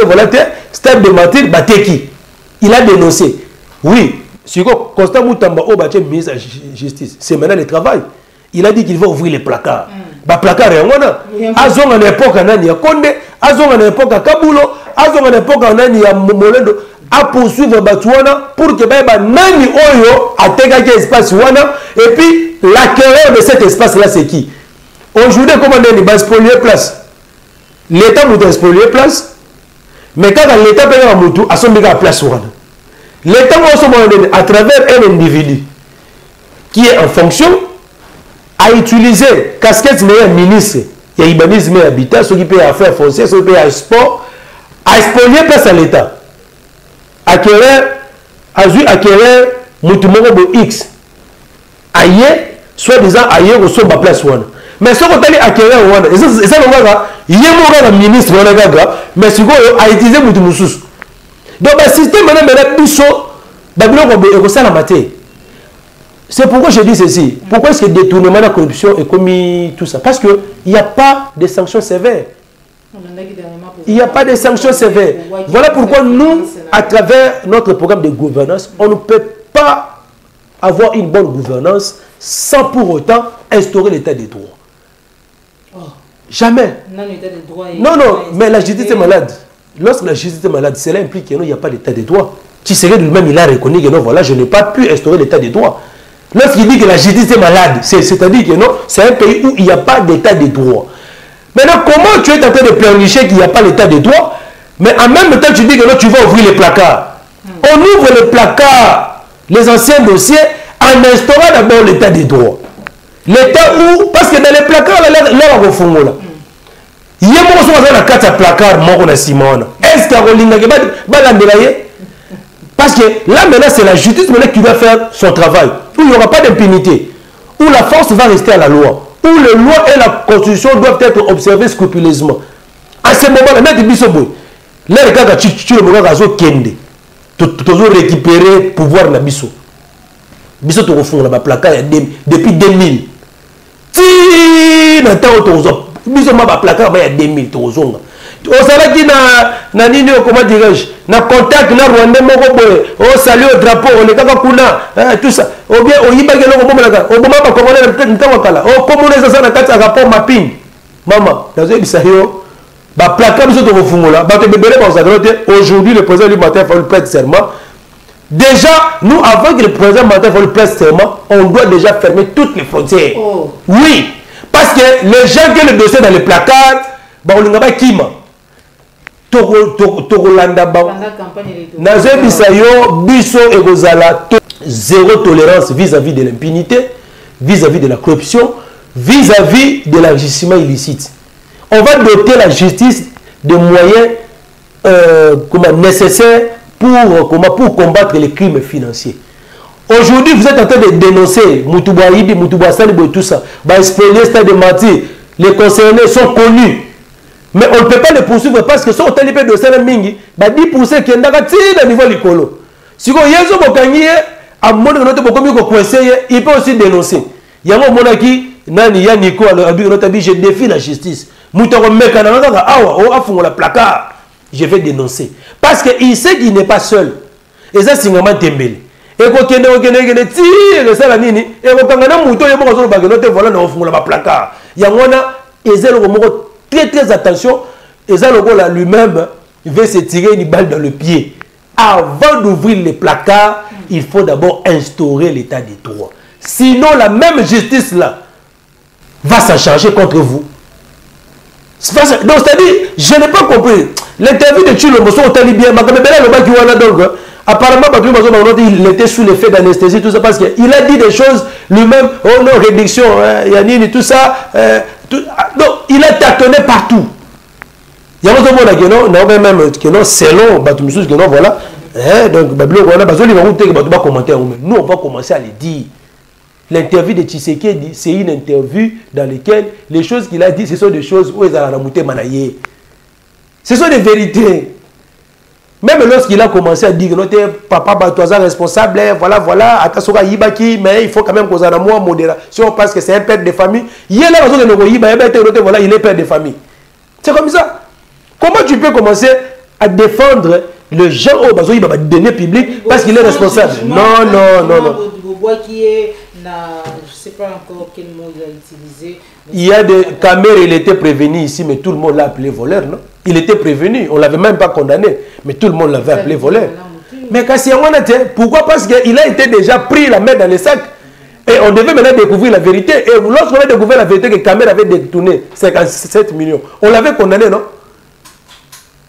stade de Martyr, il a dénoncé. Oui. Si Constant Moutamba, ministre de la Justice, c'est maintenant le travail. Il a dit qu'il va ouvrir les placards. Les placards, il y a une époque, il y a Konde, il y a une époque à Kaboulo, il y a une époque il y a Momolendo, à poursuivre Batouana pour que Nani Oyo atteigne l'espace Wana. Et puis, l'acquéreur de cet espace-là, c'est qui? Aujourd'hui, comment on va spolier place? L'État va spolier place, mais quand l'État paye un moutou, à son méga place Wana. L'État à travers un individu qui est en fonction a utilisé casquette de ministre, il y a urbanisme et habitat, ceux qui payent affaires foncières, ceux qui payent à sport, à spolier place à l'État. Acquérir Azui acquérir Moutoumoro X. Aïe, soit-disant aïe, au son place one. Mais ce qu'on a acquérir one, et ça il y a un ministre, mais si vous a utilisé Moutoumoussous. Donc, le système maintenant, c'est pourquoi je dis ceci. Pourquoi est-ce que détournement, la corruption est commis tout ça? Parce qu'il n'y a pas de sanctions sévères. Il n'y a pas de sanctions sévères. Voilà pourquoi nous, à travers notre programme de gouvernance, on ne peut pas avoir une bonne gouvernance sans pour autant instaurer l'état des droits. Jamais. Non, mais la justice est malade. Lorsque la justice est malade, cela implique qu'il n'y a pas d'état des droits. Tshisekedi lui-même, il a reconnu que non, voilà, je n'ai pas pu instaurer l'état des droits. Lorsqu'il dit que la justice est malade, c'est-à-dire que non, c'est un pays où il n'y a pas d'état des droits. Maintenant, comment tu es en train de pleurnicher qu'il n'y a pas l'état des droits, mais en même temps, tu dis que non, tu vas ouvrir les placards. On ouvre les placards, les anciens dossiers, en instaurant d'abord l'état des droits. L'état où, parce que dans les placards, là, on va là. Il y a beaucoup de choses dans le placard, est-ce qu'il y a parce que là, maintenant, c'est la justice qui va faire son travail. Où il n'y aura pas d'impunité. Où la force va rester à la loi. Où les lois et la constitution doivent être observées scrupuleusement. À ce moment-là, là, les gars, tu le vois, tu as récupéré le pouvoir de Bisso. Bisso, tu refond le placard depuis 2000. Si, Bisso m'a placard il y a 2000. Au salaire qui n'a ni comment dirais-je, na contact na Rwanda moko boye, au salut au drapeau, on est kaka kuna, tout ça. Ou bien au yibage lo bomba la, au bomba ba congolais na ntawakala. Au communauté ça na kati rapport mapping. Mama, dans un bisayo, ba placard biso to fungola, ba te bebele ba osagrote. Aujourd'hui le président du matin fait le prêtre serment. Déjà, nous avant que le président matin fait le prêtre serment, on doit déjà fermer toutes les frontières. Oh. Oui, parce que les gens qui ont le dossier dans les placards, ba olingaba kima. Tokolanda ba nazo bisayo biso ekozala zéro tolérance vis-à-vis de l'impunité, vis-à-vis de la corruption, vis-à-vis de l'enrichissement illicite. On va doter la justice de moyens nécessaires pour combattre les crimes financiers. Aujourd'hui, vous êtes en train de dénoncer Moutoubaïdi, Moutoubassali, tout ça. Stade de Mati, les concernés sont connus. Mais on ne peut pas les poursuivre parce que si on télépé de Sena Mingi, 10% qui est dans le niveau l'écolo. Si on y a un monde il peut aussi dénoncer. Il y a un monde qui n'a Nico, je défie la justice. Je vais dénoncer. Parce qu'il sait qu'il n'est pas seul. Et ça, c'est vraiment Tembele. Et quand il y a très attention, et ça lui-même veut se tirer une balle dans le pied. Avant d'ouvrir les placards, il faut d'abord instaurer l'état des droits. Sinon, la même justice là va s'en charger contre vous. Donc, c'est-à-dire, je n'ai pas compris. L'interview de Tchilo Mosso au Talibien, apparemment, il était sous l'effet d'anesthésie, tout ça, parce qu'il a dit des choses lui-même, oh non, réduction, Yanini, tout ça. Donc, il a tâtonné partout. Il y a un moment qui même qui non selon Batumsous que non voilà. Donc nous on va commencer à le dire. L'interview de Tshisekedi, c'est une interview dans laquelle les choses qu'il a dit, ce sont des choses où ils ont ramouté manaye. Ce sont des vérités. Même lorsqu'il a commencé à dire que papa Batoisa responsable, voilà, Atasoka Yibaki, mais il faut quand même qu'on ait un moins modération parce que c'est un père de famille. Il est là, voilà, il est père de famille. C'est comme ça. Comment tu peux commencer à défendre le gens au besoin de donner public parce qu'il est responsable? Non. Je ne sais pas encore quel mot il a utilisé. Il y a des caméras, il était prévenu ici, mais tout le monde l'a appelé voleur, non? Il était prévenu, on ne l'avait même pas condamné, mais tout le monde l'avait appelé voleur. Mais pourquoi? Parce qu'il a été déjà pris la main dans les sacs. Et on devait maintenant découvrir la vérité. Et lorsqu'on a découvert la vérité que Caméra avait détourné 57 millions, on l'avait condamné, non?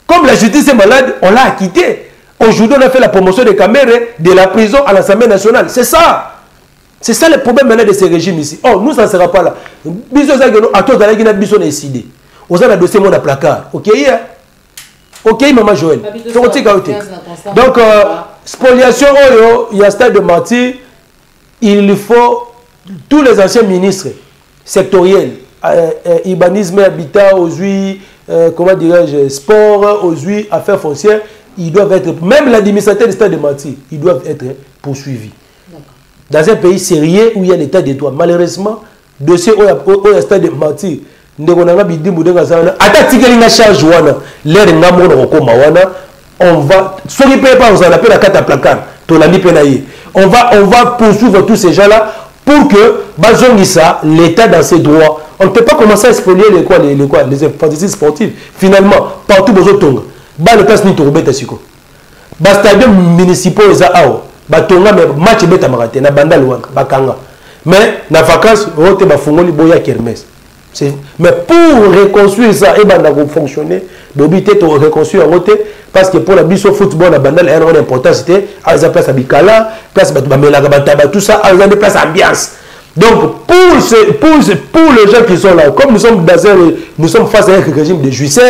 Comme la justice est malade, on l'a acquitté. Aujourd'hui, on a fait la promotion de Caméra de la prison à l'Assemblée nationale. C'est ça. C'est ça le problème maintenant de ces régimes ici. Oh, nous, ça ne sera pas là. À toi, on a décidé. On a un dossier mon placard. Ok, maman Joël. Donc, spoliation, il y a stade de martyr, il faut tous les anciens ministres sectoriels, urbanisme, habitat, aujourd'hui, comment dirais-je, sport, aujourd'hui, affaires foncières, ils doivent être, même l'administrateur du stade de martyr, ils doivent être poursuivis. Dans un pays sérieux où il y a l'état des droits, malheureusement, dossier où il y a stade de martyr, on va, ceux qui ne payent pas, on appelle la carte à placard, on va poursuivre tous ces gens-là pour que l'État dans ses droits. On ne peut pas commencer à spolier les infanticides sportifs. Finalement, partout où on le place ni tourbe tasiko. Ba stadium municipal za ao. Ba tonga mais match beta maraté na banda luanga bakanga. Mais na vacances rote ba fungoli boya kermesse. Mais pour reconstruire ça et banda ko fonctionner, d'obité to reconstruire rote parce que pour la biso football na banda est une importance c'était à la place à Bikala, place ba melaka bataba tout ça à la place ambiance. Donc pour les gens qui sont là, comme nous sommes face à un régime de justice.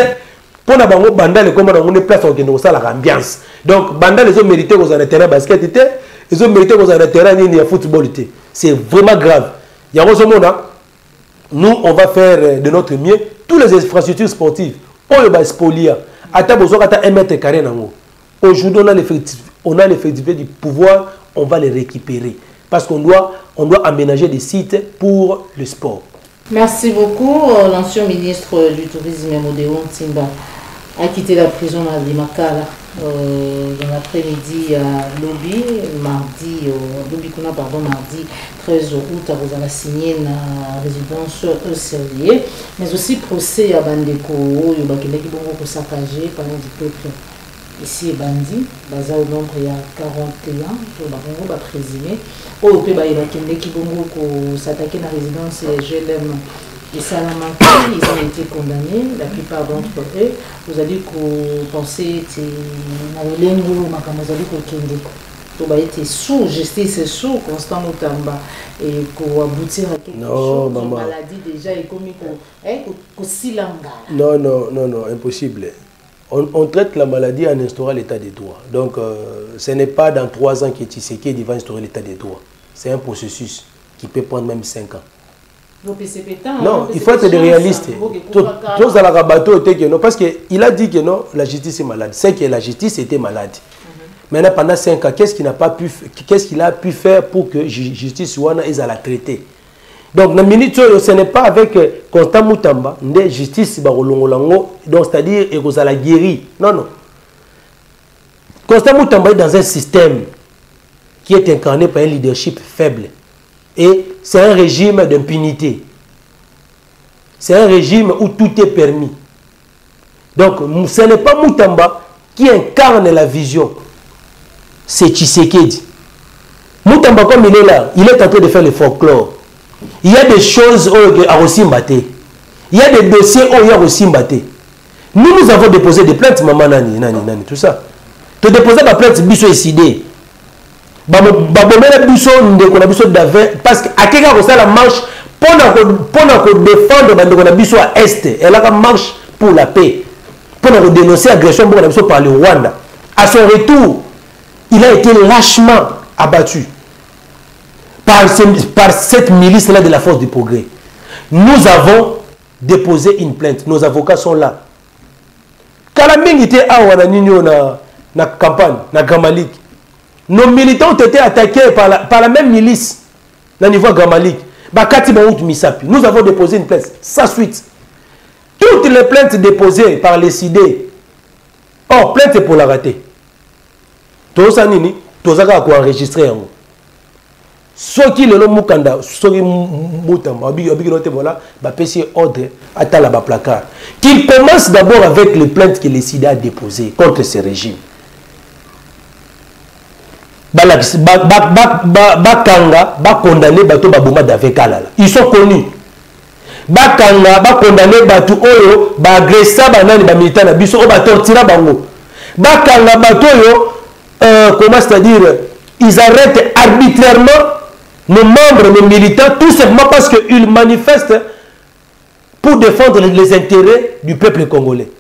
Pour la banda les commandes on est place au la ambiance. Donc banda les ont mérité aux terrain basket était, ils ont mérité aux terrain ni football était. C'est vraiment grave. Il y a nous on va faire de notre mieux toutes les infrastructures sportives. On va spolier. Ata besoin ata 1 mètre carré nango. Aujourd'hui on a l'effectivité du pouvoir, on va les récupérer parce qu'on doit aménager des sites pour le sport. Merci beaucoup. L'ancien ministre du Tourisme Modéon Timba a quitté la prison de Makala dans l'après-midi à Lobby, mardi 13 août, vous avez signé la résidence Servier, mais aussi procès à Bandeko, il y a qui vont saccager pendant du peuple. Ici, Bandi, basé au nombre il y a 41, on va présumer. Au pays, il y a qui vont s'attaquer à la résidence GLM. Et Salamanca, ils ont été condamnés, la plupart d'entre eux. Vous allez penser que vous allez être sous justice, sous Constant Moutamba, et pour aboutir à quelque chose, une maladie déjà, et comme non, impossible. On traite la maladie en instaurant l'état des droits. Donc, ce n'est pas dans 3 ans que Tshisekedi va instaurer l'état des droits. C'est un processus qui peut prendre même 5 ans. Non, il faut être des réalistes. Tous à la bateau parce qu'il a dit que non, la justice est malade. C'est que la justice était malade. Maintenant, pendant 5 ans, qu'est-ce qu'il a pu faire pour que la justice soit à la traiter? Donc, ce n'est pas avec Constant Moutamba, la justice, donc c'est-à-dire que la guéri. Non. Constant Moutamba est dans un système qui est incarné par un leadership faible. Et c'est un régime d'impunité. C'est un régime où tout est permis. Donc, ce n'est pas Moutamba qui incarne la vision. C'est Tshisekedi. Moutamba, comme il est là, il est en train de faire le folklore. Il y a des choses à Rosimbaté. Il y a des dossiers à Rosimbaté. Nous avons déposé des plaintes, maman nani, tout ça. Tu as déposé la plainte, biso et sidé. Parce que à quelqu'un qui a la marche pour défendre à Est, elle a la marche pour la paix, pour dénoncer l'agression par le Rwanda. À son retour, il a été lâchement abattu par cette milice-là de la force du progrès. Nous avons déposé une plainte. Nos avocats sont là. Kalaming était à la campagne, na Gamalik. Nos militants ont été attaqués par la même milice au niveau Gamalik. Nous avons déposé une plainte sans suite. Toutes les plaintes déposées par les CID, plainte pour la rater. Tout ça, tout ça a enregistré. Ceux qui le mukanda, ceux qui mutamba, voilà, ordre à la placard. Qu'il commence d'abord avec les plaintes que les CID a déposées contre ce régime. Condamné bato baboma d'avec alala. Ils sont connus. Bakanga condamné bato oyo ba agressa banani ba militant na biso o ba tortira bango. Bakanga bato oyo comment c'est-à-dire ils arrêtent arbitrairement nos membres, nos militants tout simplement parce qu'ils manifestent pour défendre les intérêts du peuple congolais.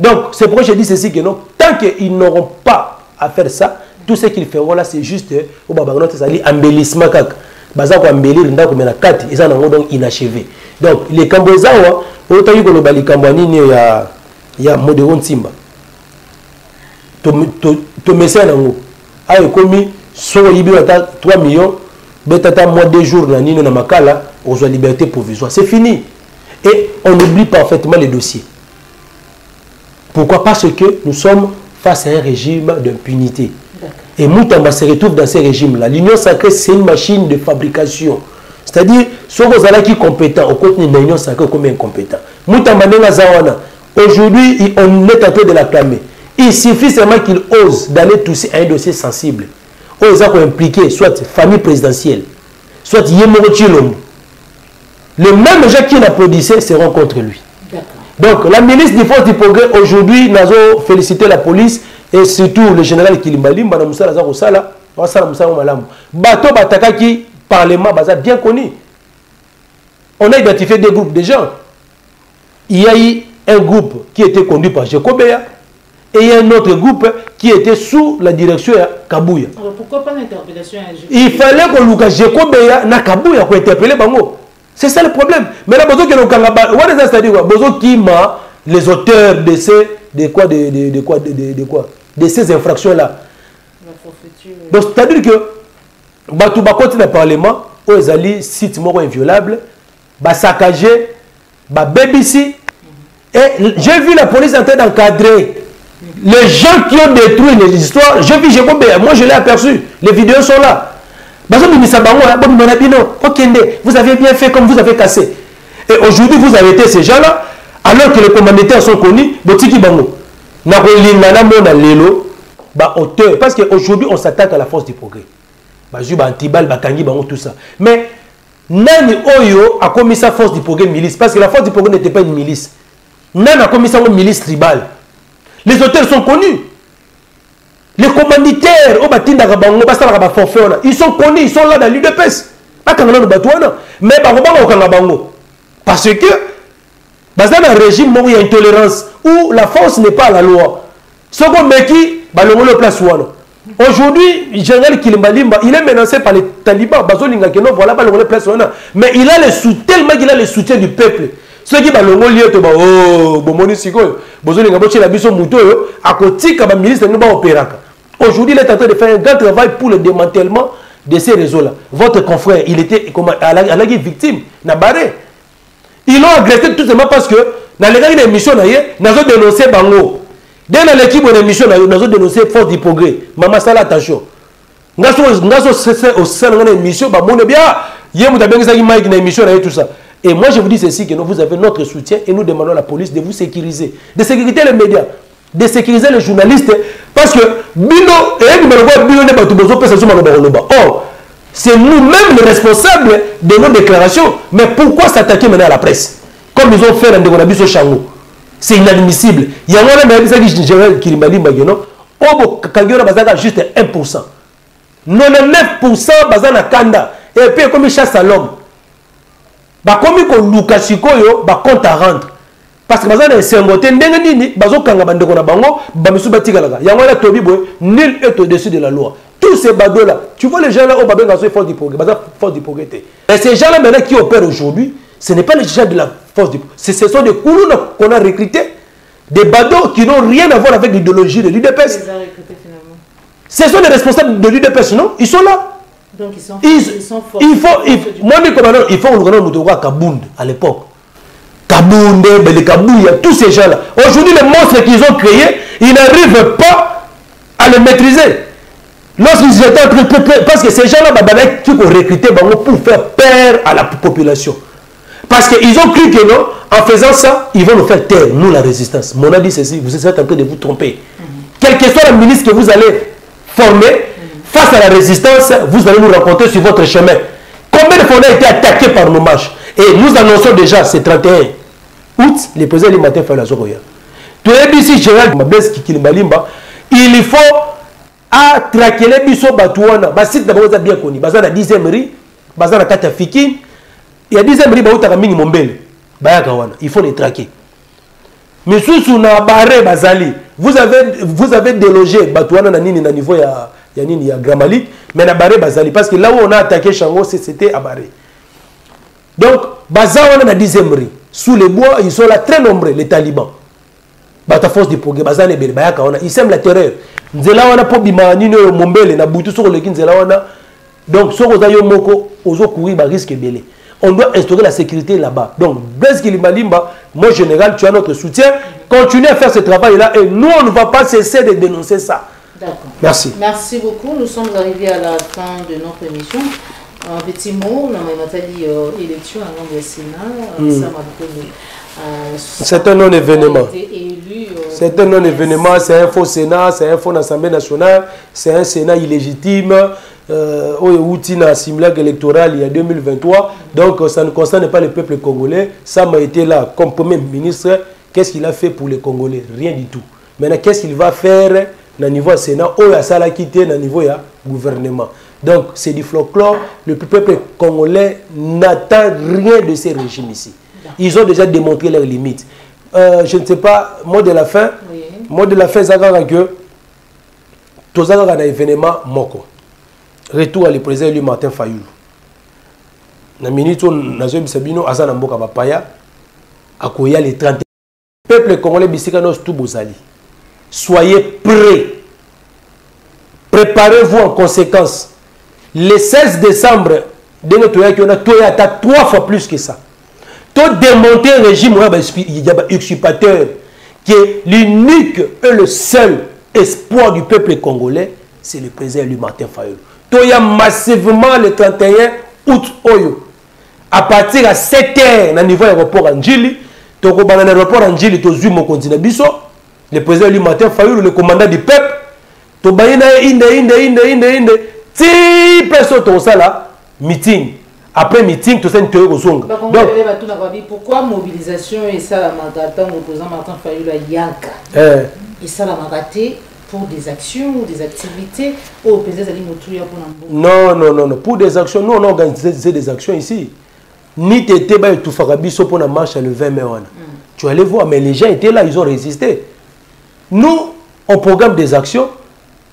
Donc c'est pourquoi je dis ceci que non, tant qu'ils n'auront pas à faire ça, Tout ce qu'ils feront là, c'est juste au Babagno, c'est-à-dire embellissement. Baza ko embellir ndako mena kati, ils en ont donc inachevé. Donc les Kambozawa, autant que le Bali Kambani ya Modéron Timba. To message nango. Ayo komi so yibi 3 millions, betata moins 2 jours na nino na makala, aux liberté provisoire. C'est fini. Et on oublie parfaitement les dossiers. Pourquoi? Parce que nous sommes face à un régime d'impunité. Et Moutamba se retrouve dans ces régimes-là. L'Union sacrée, c'est une machine de fabrication. C'est-à-dire, si vous avez qui compétent, au côté de l'Union sacrée, comme incompétent. Moutamba Zawana, aujourd'hui, on est en train de l'acclamer. Il suffit seulement qu'il ose d'aller toucher à un dossier sensible. Ils ont impliqué soit famille présidentielle, soit Yemoro Chilombo. Les mêmes gens qui l'applaudissaient seront contre lui. Donc, la ministre des Forces du Progrès, aujourd'hui, nous avons félicité la police et surtout le général Kilimbalim, Madame Moussa Lazaro Sala, Bato Batakaki, Parlement, bien connu. On a identifié des groupes de gens. Il y a eu un groupe qui était conduit par Jekobea et il y a un autre groupe qui était sous la direction de Kabouya. Alors pourquoi pas l'interpellation à Jekobea? Il fallait que Luka Jekobea na Kabouya pour interpeller Bango. C'est ça le problème. Mais là, Bozo qui m'a les auteurs de ces de ces infractions-là. Donc, c'est-à-dire que Batou Bakoti dans le Parlement, aux alliés, sites moraux inviolables, saccagé, BBC. Et j'ai vu la police en train d'encadrer les gens qui ont détruit les histoires. J'ai vu, moi je l'ai aperçu. Les vidéos sont là. Vous avez bien fait comme vous avez cassé. Et aujourd'hui, vous arrêtez ces gens-là, alors que les commanditaires sont connus. Parce qu'aujourd'hui, on s'attaque à la force du progrès. Tout ça. Mais Nani Oyo a commis sa force du progrès milice. Parce que la force du progrès n'était pas une milice. Nani a commis sa milice tribale. Les auteurs sont connus. Les commanditaires, ils sont connus, ils sont là dans l'UDPS. Mais parce que dans un régime où il y a une tolérance, où la force n'est pas à la loi. Aujourd'hui, le général Kilimbalimba, il est menacé par les talibans. Mais il a le soutien, tellement qu'il a le soutien du peuple. Ceux qui ont lieu de aujourd'hui, il est en train de faire un grand travail pour le démantèlement de ces réseaux-là. Votre confrère, il était à la victime, ils l'ont agressé tout simplement parce que dans les émissions, nous avons dénoncé Bango. Dès l'équipe de l'émission, nous avons dénoncé Force du Progrès. Maman, ça attention. Nous avons au sein de l'émission, et moi, je vous dis ceci, que vous avez notre soutien et nous demandons à la police de vous sécuriser. De sécuriser les médias, de sécuriser les journalistes. Parce que, or, c'est nous-mêmes les responsables de nos déclarations. Mais pourquoi s'attaquer maintenant à la presse? Comme ils ont fait dans Ndegona Chango. C'est inadmissible. Il y a un général Kilimbalim Bageno. Oh, Kagera Bazaka juste 1%. 99% Bazana Kanda. Et puis, comme il chasse à l'homme. Comme il Lukashiko, il compte à rendre. Parce que Bazana est sengoté. Ndengeni, Bazokanga Bandekona Bango, Bamisu Batigalaga. Yangwala Tobi Boy, nul est au-dessus de la loi. Tous ces badauds-là, tu vois les gens là au Babengazo et Force du Progrès. Force du Progrès. Et ces gens-là maintenant qui opèrent aujourd'hui, ce n'est pas les gens de la Force du Progrès. Ce sont des Koulouna qu'on a recrutés, des badauds qui n'ont rien à voir avec l'idéologie de l'UDPS. Ce sont des responsables de l'UDPS, non? Ils sont là. Donc ils sont forts. Moi, il faut le Kabound à l'époque. Kabound, Kabouya, tous ces gens-là. Aujourd'hui, les monstres qu'ils ont créés, ils n'arrivent pas à les maîtriser. Lorsqu'ils étaient en train, parce que ces gens-là, qui ont recruté pour faire peur à la population. Parce qu'ils ont cru que non, en faisant ça, ils vont nous faire taire, nous la résistance. Mon a dit ceci, vous êtes en train de vous tromper. Quel que soit le ministre que vous allez former, face à la résistance, vous allez nous rencontrer sur votre chemin. Combien de fois on a été attaqué par nos marches? Et nous annonçons déjà, c'est 31 août, le président du matin fait la Zoroya. Tu es ici, Gérald Kilimbalimba, il faut à traquer les biso batouana. Site d'abord bien connu. Bazar la 10e rue, bazar la 4 Fiki. Il y a 10e rue, baouta mingi mombele. Il faut les traquer. Mais sous na barré bazali, vous avez délogé batouana na nini na niveau il y a Gramalik, mais na Baré Bazali. Parce que là où on a attaqué Chango, c'était à Baré. Donc, Baza, on a 10e rue. Sous les bois, ils sont là très nombreux, les talibans. Bata force de progrès, Baza ne Bayaka, ils sèment la terreur. Nzela wana po bima nini mombele na butu soko leki nzela wana. Donc, soko za yo moko, ozo courir ba risque belé. On doit instaurer la sécurité là-bas. Donc, Blaise Kilimalimba, mon général, tu as notre soutien. Continue à faire ce travail-là et nous, on ne va pas cesser de dénoncer ça. D'accord. Merci. Merci beaucoup. Nous sommes arrivés à la fin de notre émission. Un petit mot, on a dit élection à l'an du Sénat. C'est un non-événement. C'est un non-événement, c'est un faux Sénat, c'est un faux Assemblée nationale, c'est un Sénat illégitime. Outil na simulacre électoral il y a 2023, donc ça ne concerne pas le peuple congolais. Ça m'a été là comme premier ministre. Qu'est-ce qu'il a fait pour les Congolais? Rien du tout. Maintenant, qu'est-ce qu'il va faire au niveau Sénat ou à ça quitté au niveau gouvernement? Donc c'est du folklore. Le peuple congolais n'attend rien de ces régimes ici. Ils ont déjà démontré leurs limites. Je ne sais pas, mot de la fin. Oui. Mot de la fin, c'est que tous les événements moko. Retour à le président élu Martin Fayulu. Na minute na zo bisabino asa na mboka bapaya akoya les 30. Peuple congolais bisika nos tout bozali. Soyez prêts. Préparez-vous en conséquence. Le 16 décembre, on a 3 fois plus que ça. Tout démonter un régime usurpateur qui est l'unique et le seul espoir du peuple congolais, c'est le président élu Martin Fayulu. Il y a massivement le 31 août. À partir de 7 h, au niveau de l'aéroport Anjili, l'aéroport Anjili, le président élu Martin Fayulu, le commandant du peuple, meeting. Après meeting, tout ça est pourquoi mobilisation et ça la magatin le président Martin Fayulu à Yaka et ça la magaté pour des actions ou des activités au président Ali Moutouya pour non, pour des actions, nous on a organisé des actions ici. Ni t'étais bah tout farabiso pour la marche le 20 mai. Tu allais voir, mais les gens étaient là, ils ont résisté. Nous, on programme des actions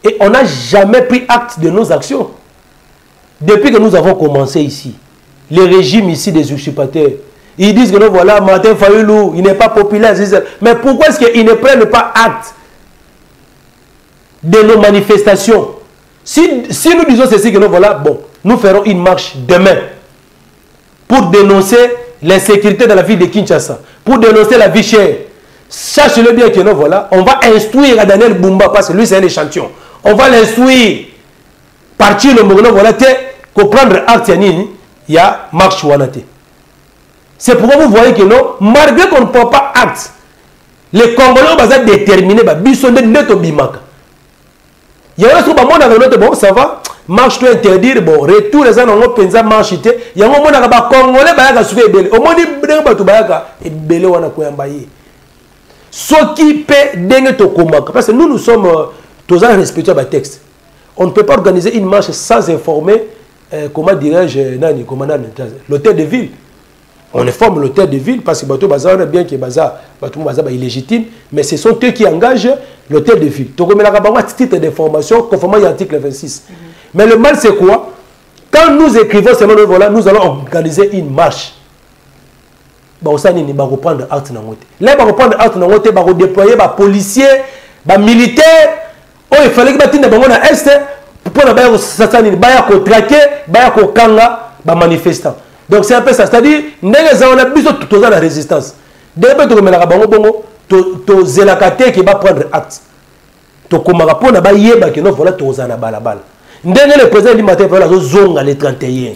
et on n'a jamais pris acte de nos actions. Depuis que nous avons commencé ici, les régimes ici des usurpateurs, ils disent que non, voilà, Martin Fayulu, il n'est pas populaire. Mais pourquoi est-ce qu'ils ne prennent pas acte de nos manifestations? Si nous disons ceci, que non, voilà, bon, nous ferons une marche demain pour dénoncer l'insécurité dans la ville de Kinshasa, pour dénoncer la vie chère. Sachez-le bien que non, voilà, on va instruire à Daniel Bumba, parce que lui c'est un échantillon. On va l'instruire, partir le moment, voilà, pour prendre acte, il y a marche Wanate. C'est pourquoi vous voyez que non, malgré qu'on ne prend pas acte, les Congolais sont déterminés, ils sont des bimaka. Il y a un truc, bon, ça va, marche tout interdire, bon, retour les gens ont pensé marche, il y a un moment où les Congolais sont souffrir belé. Au moins, ils belé wana koyambaye. Ce qui peut dengue to komaka, parce que nous sommes tous en respectant le texte. On ne peut pas organiser une marche sans informer, comment dirais-je, l'hôtel de ville. On informe l'hôtel de ville parce que Bato Bazar, on a bien que Bazar est illégitime, mais ce sont eux qui engagent l'hôtel de ville. Donc, on a un titre d'information conformément à l'article 26. Mais le mal, c'est quoi? Quand nous écrivons ces mots, voilà, nous allons organiser une marche. Bah, ça, il va reprendre acte dans l'autre. Là, il va reprendre acte dans l'autre, il va déployer des policiers, des militaires. Oh, il fallait que les gens à l'Est pour traquer, les manifestants. Donc c'est un peu ça. C'est-à-dire, nous avons besoin de la résistance. Dès que nous avons qui va prendre acte. Le président du matin, le 31.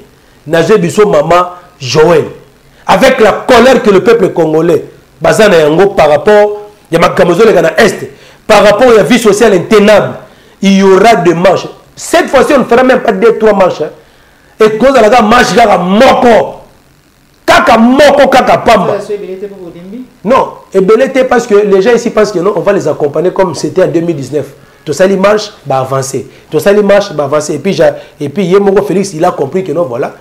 Nazé Bisso Maman Joël. Avec la colère que le peuple congolais, par rapport à l'Est, par rapport à la vie sociale intenable, il y aura des marches. Cette fois-ci, on ne fera même pas 2-3 marches. Et cause de la marche, il y aura moko. Kaka moko, kaka pamba. Non, et belete parce que les gens ici pensent que non, on va les accompagner comme c'était en 2019. Tout ça, les marches, va avancer. Tout ça, les marches, va avancer. Et puis, Yemoko Félix, il a compris que non, voilà,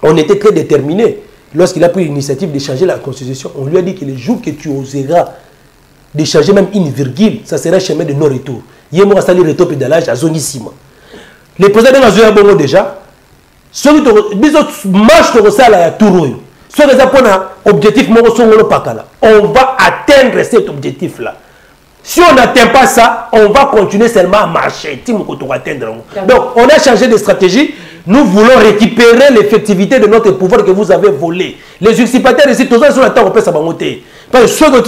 on était très déterminés. Lorsqu'il a pris l'initiative de changer la constitution, on lui a dit que le jour que tu oseras de changer même une virgule, ça sera un chemin de non-retour. Yemoko a sali retour pédalage à zone ici. le président de la Bongo déjà. Ce qui marche de ça à Tourouille. Ce qui est un objectif, on va atteindre cet objectif-là. Si on n'atteint pas ça, on va continuer seulement à marcher. Donc, on a changé de stratégie. Nous voulons récupérer l'effectivité de notre pouvoir que vous avez volé. Les usurpateurs ici, tous sont en train de faire ça. Parce que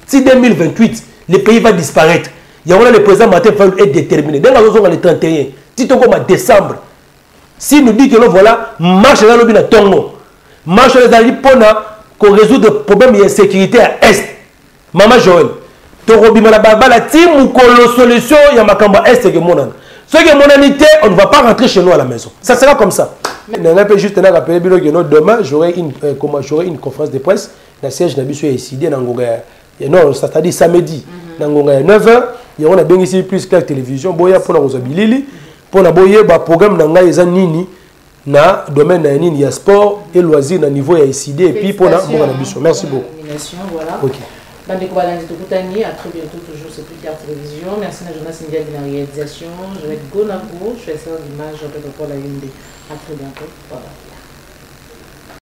si 2028, le pays va disparaître, il y aura le président Martin Fayulu est déterminé. Dès le 31, si tu en décembre, si nous dit que voilà, marche dans le Tongo, marche dans le pour résoudre le problème d'insécurité à Est. Maman Joël, tu as la team ou la solution, il y a ma Est que mon an. Ce qui est monanité, on ne va pas rentrer chez nous à la maison. Ça sera comme ça. Je peux juste rappeler que demain, j'aurai une conférence de presse. Le siège n'a pas été décidé. Non, c'est-à-dire samedi. À 9h, il y aura bien ici plus clair télévision. Boya pour la Rosabilili. Pour la boyer, le programme n'a pas nini na domaine na nini ya sport et loisir na niveau ya ICD et puis pour la ambition. Merci beaucoup. Voilà. Ok. À très bientôt, toujours c'est plus tard télévision. Merci à Jonas India de la réalisation. Je vais être go na go. Je vais faire l'image, je vais pour la UND. À très bientôt. Voilà.